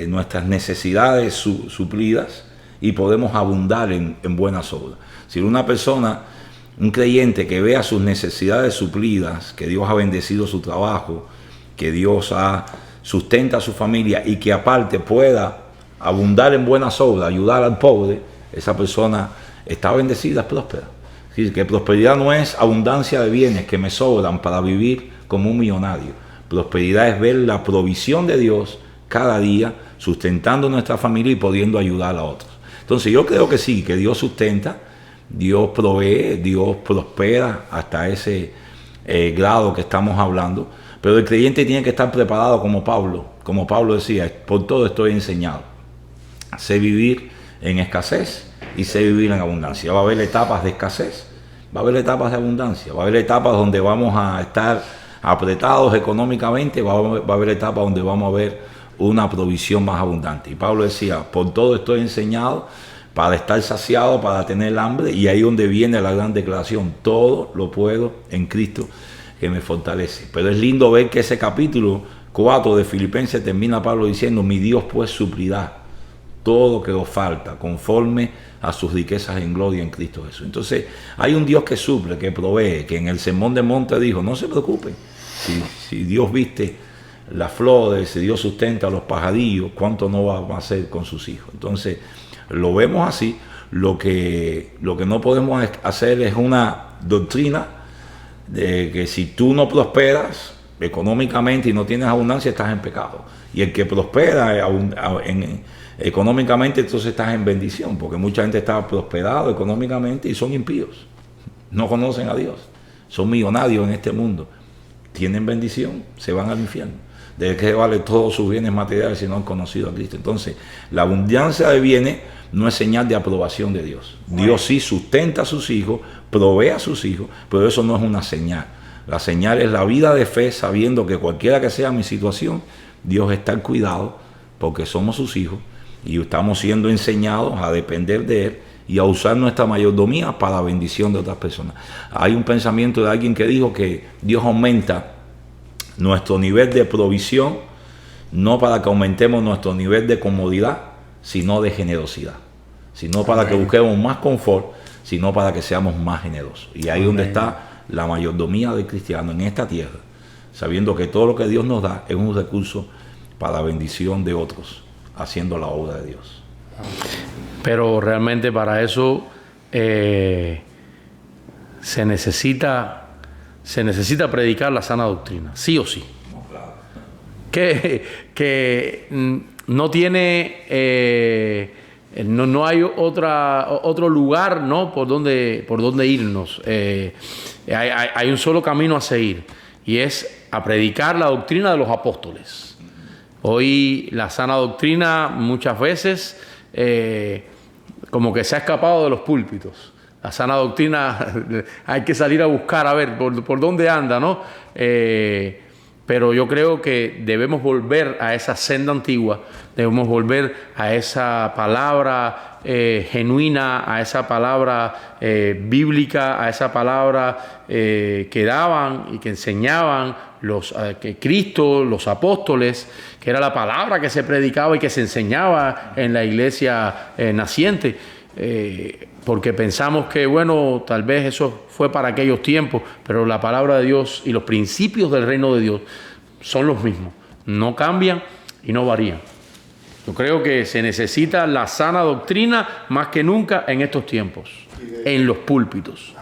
nuestras necesidades suplidas y podemos abundar en buenas obras. Si una persona, un creyente que vea sus necesidades suplidas, que Dios ha bendecido su trabajo, que Dios sustenta a su familia y que aparte pueda abundar en buenas obras, ayudar al pobre, esa persona está bendecida, es próspera. Es decir, que prosperidad no es abundancia de bienes que me sobran para vivir como un millonario. Prosperidad es ver la provisión de Dios cada día, sustentando nuestra familia y pudiendo ayudar a otros. Entonces yo creo que sí, que Dios sustenta, Dios provee, Dios prospera hasta ese grado que estamos hablando. Pero el creyente tiene que estar preparado como Pablo decía, por todo estoy enseñado. Sé vivir en escasez y sé vivir en abundancia. Va a haber etapas de escasez, va a haber etapas de abundancia, va a haber etapas donde vamos a estar apretados económicamente, va a haber etapas donde vamos a ver una provisión más abundante. Y Pablo decía, por todo estoy enseñado, para estar saciado, para tener hambre, y ahí donde viene la gran declaración, todo lo puedo en Cristo que me fortalece. Pero es lindo ver que ese capítulo 4 de Filipenses termina Pablo diciendo, mi Dios pues suplirá todo que os falta conforme a sus riquezas en gloria en Cristo Jesús. Entonces hay un Dios que suple, que provee, que en el Sermón del Monte dijo, no se preocupen, si Dios viste las flores, si Dios sustenta a los pajarillos, ¿cuánto no va a hacer con sus hijos? Entonces lo vemos así. Lo que no podemos hacer es una doctrina de que si tú no prosperas económicamente y no tienes abundancia, estás en pecado. Y el que prospera económicamente, entonces estás en bendición, porque mucha gente está prosperado económicamente y son impíos. No conocen a Dios. Son millonarios en este mundo. Tienen bendición, se van al infierno. ¿De qué vale todos sus bienes materiales si no han conocido a Cristo? Entonces, la abundancia de bienes no es señal de aprobación de Dios. Dios sí sustenta a sus hijos, provee a sus hijos, pero eso no es una señal. La señal es la vida de fe, sabiendo que cualquiera que sea mi situación, Dios está al cuidado, porque somos sus hijos y estamos siendo enseñados a depender de Él y a usar nuestra mayordomía para la bendición de otras personas. Hay un pensamiento de alguien que dijo que Dios aumenta nuestro nivel de provisión, no para que aumentemos nuestro nivel de comodidad, sino de generosidad. Sino para que busquemos más confort, sino para que seamos más generosos. Y ahí es donde está la mayordomía del cristiano en esta tierra, sabiendo que todo lo que Dios nos da es un recurso para la bendición de otros, haciendo la obra de Dios. Pero realmente para eso se necesita predicar la sana doctrina, sí o sí. Que no tiene, no hay otro lugar, ¿no?, por donde irnos. Hay un solo camino a seguir, y es a predicar la doctrina de los apóstoles. Hoy la sana doctrina muchas veces como que se ha escapado de los púlpitos. La sana doctrina hay que salir a buscar a ver por dónde anda, ¿no? Pero yo creo que debemos volver a esa senda antigua, debemos volver a esa palabra genuina, a esa palabra bíblica, a esa palabra que daban y que enseñaban que Cristo, los apóstoles, que era la palabra que se predicaba y que se enseñaba en la iglesia naciente. Porque pensamos que, bueno, tal vez eso fue para aquellos tiempos, pero la palabra de Dios y los principios del reino de Dios son los mismos, no cambian y no varían. Yo creo que se necesita la sana doctrina más que nunca en estos tiempos, en los púlpitos.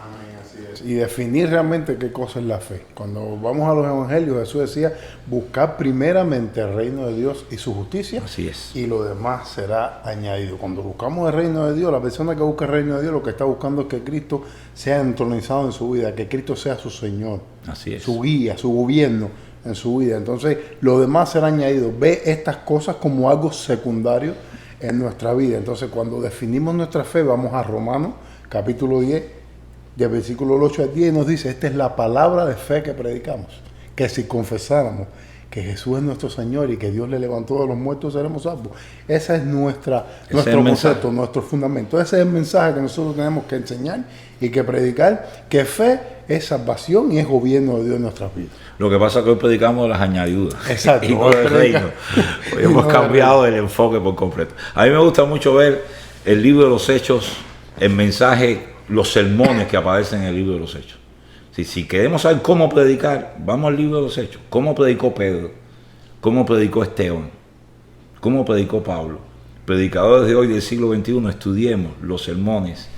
Y definir realmente qué cosa es la fe. Cuando vamos a los evangelios, Jesús decía, buscar primeramente el reino de Dios y su justicia. Así es. Y lo demás será añadido. Cuando buscamos el reino de Dios, la persona que busca el reino de Dios lo que está buscando es que Cristo sea entronizado en su vida, que Cristo sea su Señor, así es, su guía, su gobierno en su vida. Entonces, lo demás será añadido. Ve estas cosas como algo secundario en nuestra vida. Entonces, cuando definimos nuestra fe, vamos a Romanos, capítulo 10, del versículo 8 al 10, nos dice, esta es la palabra de fe que predicamos, que si confesáramos que Jesús es nuestro Señor y que Dios le levantó de los muertos, seremos salvos. Ese es nuestro concepto, nuestro fundamento. Ese es el mensaje que nosotros tenemos que enseñar y que predicar, que fe es salvación y es gobierno de Dios en nuestras vidas. Lo que pasa es que hoy predicamos las añadiduras. Exacto. Y no del reino. Hoy hemos cambiado el enfoque por completo. A mí me gusta mucho ver el libro de los Hechos, el mensaje, los sermones que aparecen en el libro de los Hechos. Si queremos saber cómo predicar, vamos al libro de los Hechos. ¿Cómo predicó Pedro? ¿Cómo predicó Esteban? ¿Cómo predicó Pablo? Predicadores de hoy del siglo XXI, estudiemos los sermones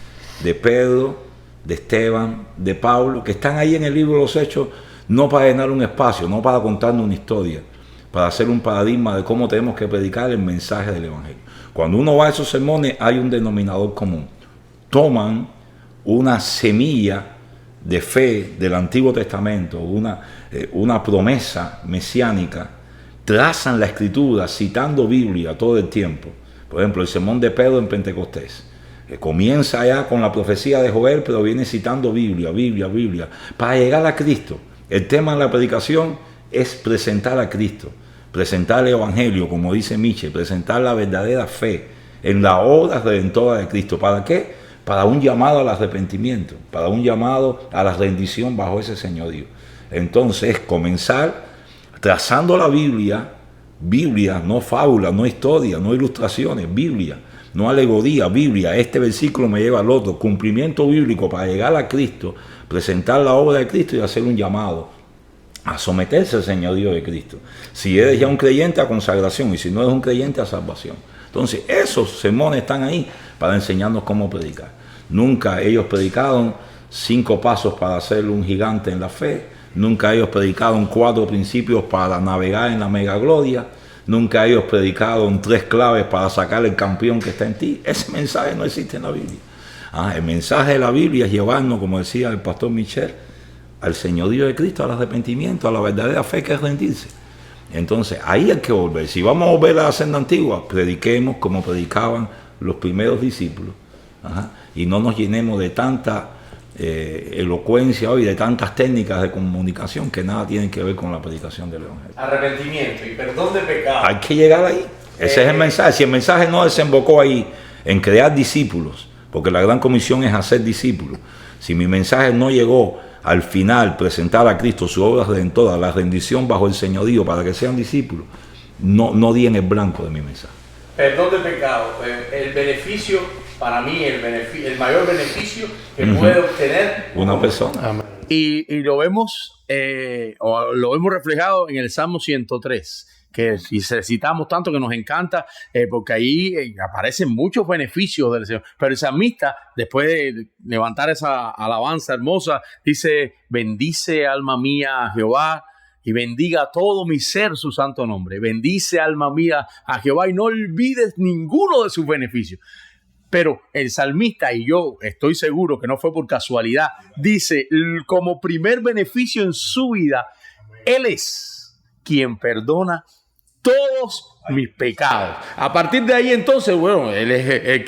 de Pedro, de Esteban, de Pablo, que están ahí en el libro de los Hechos, no para llenar un espacio, no para contarnos una historia, para hacer un paradigma de cómo tenemos que predicar el mensaje del Evangelio. Cuando uno va a esos sermones hay un denominador común. Toman una semilla de fe del Antiguo Testamento, una promesa mesiánica, trazan la Escritura citando Biblia todo el tiempo. Por ejemplo, el sermón de Pedro en Pentecostés, comienza allá con la profecía de Joel, pero viene citando Biblia, para llegar a Cristo. El tema de la predicación es presentar a Cristo, presentar el Evangelio, como dice Michel, presentar la verdadera fe en la obra redentora de Cristo. ¿Para qué? Para un llamado al arrepentimiento, para un llamado a la rendición bajo ese señorío. Entonces, comenzar trazando la Biblia, no fábula, no historia, no ilustraciones, Biblia, no alegoría, Biblia, este versículo me lleva al otro, cumplimiento bíblico para llegar a Cristo, presentar la obra de Cristo y hacer un llamado a someterse al señorío de Cristo. Si eres ya un creyente, a consagración, y si no eres un creyente, a salvación. Entonces, esos sermones están ahí para enseñarnos cómo predicar. Nunca ellos predicaron 5 pasos para ser un gigante en la fe. Nunca ellos predicaron 4 principios para navegar en la megagloria. Nunca ellos predicaron 3 claves para sacar el campeón que está en ti. Ese mensaje no existe en la Biblia. El mensaje de la Biblia es llevarnos, como decía el pastor Michel, al señorío de Cristo, al arrepentimiento, a la verdadera fe que es rendirse. Entonces, ahí hay que volver. Si vamos a volver a la senda antigua, prediquemos como predicaban los primeros discípulos. Y no nos llenemos de tanta elocuencia hoy, de tantas técnicas de comunicación que nada tienen que ver con la predicación del Evangelio. Arrepentimiento y perdón de pecado. Hay que llegar ahí. Ese es el mensaje. Si el mensaje no desembocó ahí en crear discípulos, porque la gran comisión es hacer discípulos. Si mi mensaje no llegó al final, presentar a Cristo su obra redentora, la rendición bajo el señorío para que sean discípulos, no di en el blanco de mi mensaje. Perdón de pecado, el beneficio, para mí, el mayor beneficio que puede obtener una persona. Amén. Y lo vemos, o lo vemos reflejado en el Salmo 103, que y citamos tanto que nos encanta, porque ahí aparecen muchos beneficios del Señor. Pero el salmista, después de levantar esa alabanza hermosa, dice: bendice alma mía a Jehová, y bendiga todo mi ser su santo nombre. Bendice alma mía a Jehová y no olvides ninguno de sus beneficios. Pero el salmista, y yo estoy seguro que no fue por casualidad, dice como primer beneficio en su vida, Él es quien perdona todos mis pecados. A partir de ahí, entonces, bueno, Él es el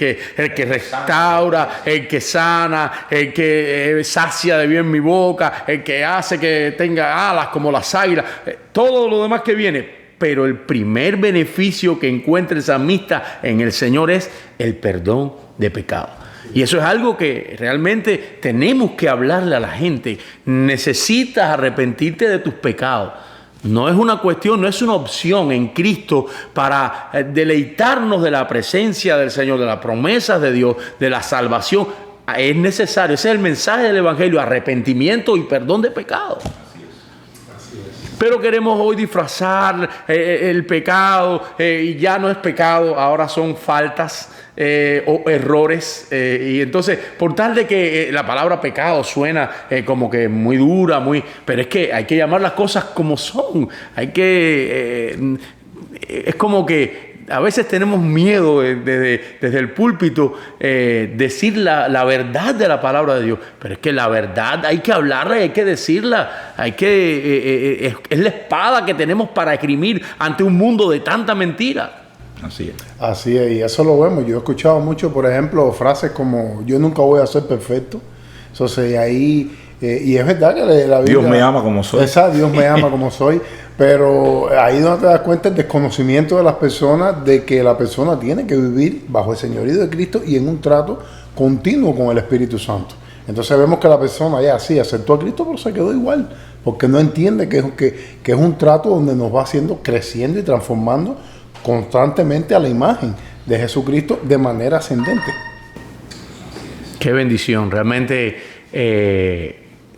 que restaura, el que sana, el que sacia de bien mi boca, el que hace que tenga alas como las águilas, todo lo demás que viene. Pero el primer beneficio que encuentra el salmista en el Señor es el perdón de pecado. Y eso es algo que realmente tenemos que hablarle a la gente. Necesitas arrepentirte de tus pecados. No es una cuestión, no es una opción en Cristo para deleitarnos de la presencia del Señor, de las promesas de Dios, de la salvación. Es necesario, ese es el mensaje del Evangelio: arrepentimiento y perdón de pecado. Pero queremos hoy disfrazar el pecado, y ya no es pecado, ahora son faltas o errores. Y entonces, por tal de que la palabra pecado suena como que muy dura, pero es que hay que llamar las cosas como son. Es como que a veces tenemos miedo desde el púlpito decir la verdad de la palabra de Dios, pero es que la verdad hay que hablarla, hay que decirla, es la espada que tenemos para esgrimir ante un mundo de tanta mentira. Así es. Así es, y eso lo vemos. Yo he escuchado mucho, por ejemplo, frases como: yo nunca voy a ser perfecto. Entonces ahí, y es verdad que la Biblia, Dios me ama como soy. Exacto, Dios me ama como soy. Pero ahí donde te das cuenta el desconocimiento de las personas, de que la persona tiene que vivir bajo el señorío de Cristo y en un trato continuo con el Espíritu Santo. Entonces vemos que la persona ya sí aceptó a Cristo, pero se quedó igual, porque no entiende que es un trato donde nos va haciendo, creciendo y transformando constantemente a la imagen de Jesucristo de manera ascendente. Qué bendición. Realmente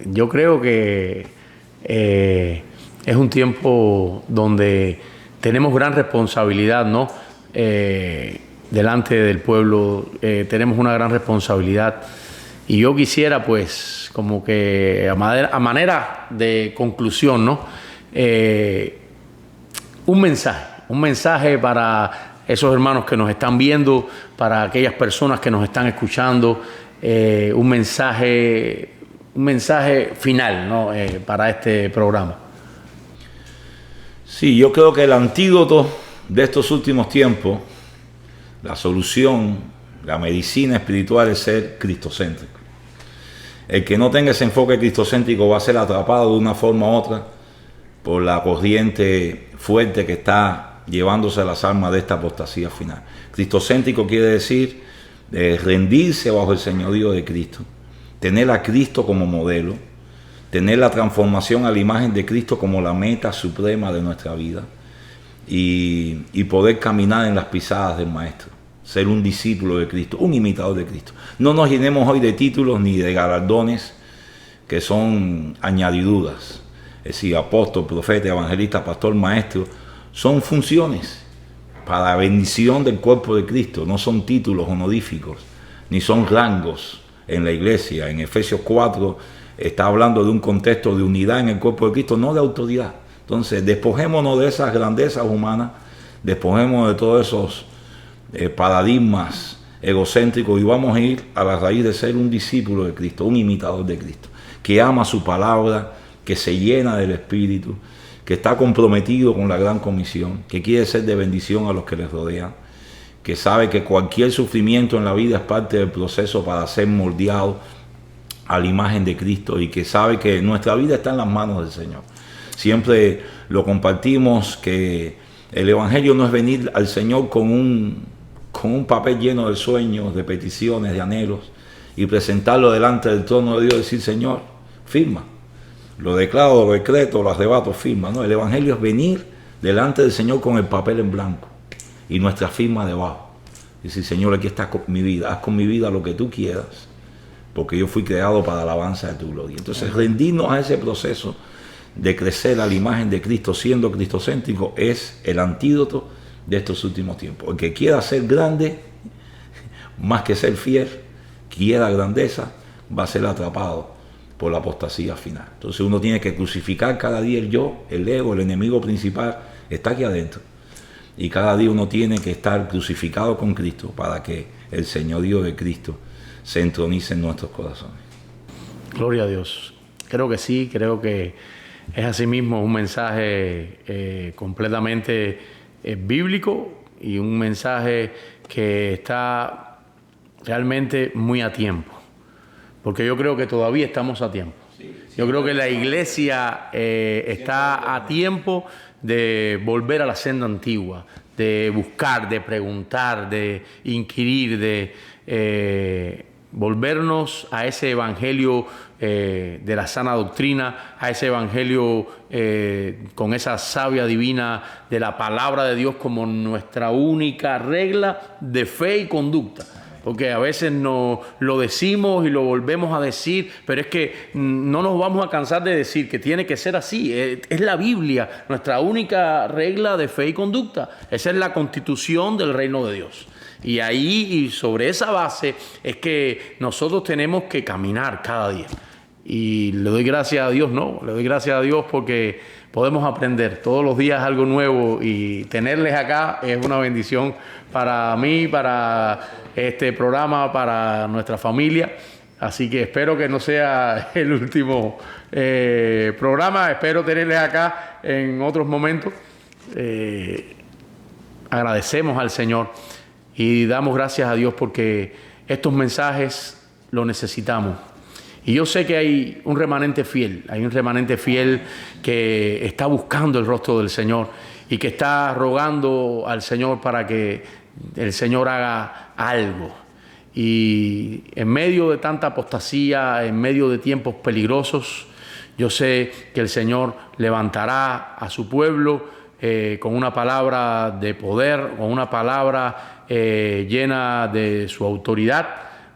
yo creo que es un tiempo donde tenemos gran responsabilidad, ¿no? Delante del pueblo tenemos una gran responsabilidad. Y yo quisiera, pues, como que a manera de conclusión, ¿no? Un mensaje para esos hermanos que nos están viendo, para aquellas personas que nos están escuchando, un mensaje final, ¿no? Para este programa. Sí, yo creo que el antídoto de estos últimos tiempos, la solución, la medicina espiritual, es ser cristocéntrico. El que no tenga ese enfoque cristocéntrico va a ser atrapado de una forma u otra por la corriente fuerte que está llevándose las almas de esta apostasía final. Cristocéntrico quiere decir rendirse bajo el señorío de Cristo, tener a Cristo como modelo, tener la transformación a la imagen de Cristo como la meta suprema de nuestra vida y poder caminar en las pisadas del Maestro, ser un discípulo de Cristo, un imitador de Cristo. No nos llenemos hoy de títulos ni de galardones que son añadiduras. Es decir, apóstol, profeta, evangelista, pastor, maestro, son funciones para bendición del cuerpo de Cristo, no son títulos honoríficos, ni son rangos en la iglesia. En Efesios 4 está hablando de un contexto de unidad en el cuerpo de Cristo, no de autoridad. Entonces, despojémonos de esas grandezas humanas, despojémonos de todos esos paradigmas egocéntricos y vamos a ir a la raíz de ser un discípulo de Cristo, un imitador de Cristo, que ama su palabra, que se llena del Espíritu, que está comprometido con la gran comisión, que quiere ser de bendición a los que les rodean, que sabe que cualquier sufrimiento en la vida es parte del proceso para ser moldeado a la imagen de Cristo y que sabe que nuestra vida está en las manos del Señor. Siempre lo compartimos, que el Evangelio no es venir al Señor con un papel lleno de sueños, de peticiones, de anhelos y presentarlo delante del trono de Dios y decir: Señor, firma. Lo declaro, lo decreto, lo arrebato, firma. No, el Evangelio es venir delante del Señor con el papel en blanco y nuestra firma debajo. Y decir: Señor, aquí está mi vida, haz con mi vida lo que tú quieras, porque yo fui creado para la alabanza de tu gloria. Entonces, rendirnos a ese proceso de crecer a la imagen de Cristo siendo cristocéntrico es el antídoto de estos últimos tiempos. El que quiera ser grande, más que ser fiel, quiera grandeza, va a ser atrapado por la apostasía final. Entonces uno tiene que crucificar cada día el yo, el ego, el enemigo principal, está aquí adentro. Y cada día uno tiene que estar crucificado con Cristo para que el señorío de Cristo se entronice en nuestros corazones. Gloria a Dios. Creo que sí, creo que es asimismo un mensaje completamente bíblico y un mensaje que está realmente muy a tiempo. Porque yo creo que todavía estamos a tiempo. Yo creo que la iglesia está a tiempo de volver a la senda antigua, de buscar, de preguntar, de inquirir, de volvernos a ese evangelio de la sana doctrina, a ese evangelio con esa savia divina de la palabra de Dios como nuestra única regla de fe y conducta. Porque a veces no lo decimos y lo volvemos a decir, pero es que no nos vamos a cansar de decir que tiene que ser así. Es la Biblia, nuestra única regla de fe y conducta. Esa es la constitución del reino de Dios. Y ahí, y sobre esa base, es que nosotros tenemos que caminar cada día. Y le doy gracias a Dios, ¿no? Le doy gracias a Dios porque podemos aprender todos los días algo nuevo y tenerles acá es una bendición para mí, para este programa, para nuestra familia. Así que espero que no sea el último programa. Espero tenerles acá en otros momentos. Agradecemos al Señor y damos gracias a Dios porque estos mensajes los necesitamos. Y yo sé que hay un remanente fiel que está buscando el rostro del Señor y que está rogando al Señor para que el Señor haga algo. Y en medio de tanta apostasía, en medio de tiempos peligrosos, yo sé que el Señor levantará a su pueblo con una palabra de poder, con una palabra llena de su autoridad,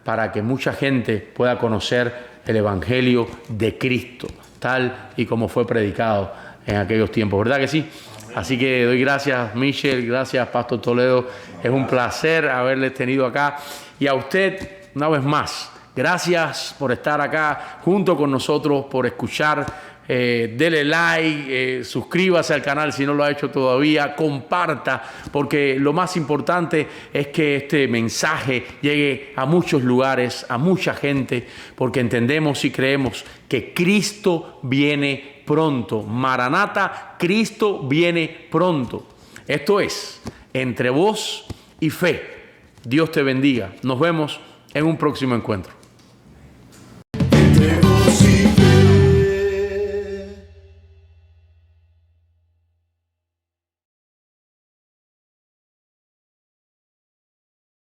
para que mucha gente pueda conocer el Evangelio de Cristo, tal y como fue predicado en aquellos tiempos. ¿Verdad que sí? Así que doy gracias, Michel, gracias, Pastor Toledo. Es un placer haberles tenido acá. Y a usted, una vez más, gracias por estar acá junto con nosotros, por escuchar. Dele like, suscríbase al canal si no lo ha hecho todavía, comparta, porque lo más importante es que este mensaje llegue a muchos lugares, a mucha gente, porque entendemos y creemos que Cristo viene pronto. Maranata, Cristo viene pronto. Esto es Entre Voz y Fe. Dios te bendiga. Nos vemos en un próximo encuentro.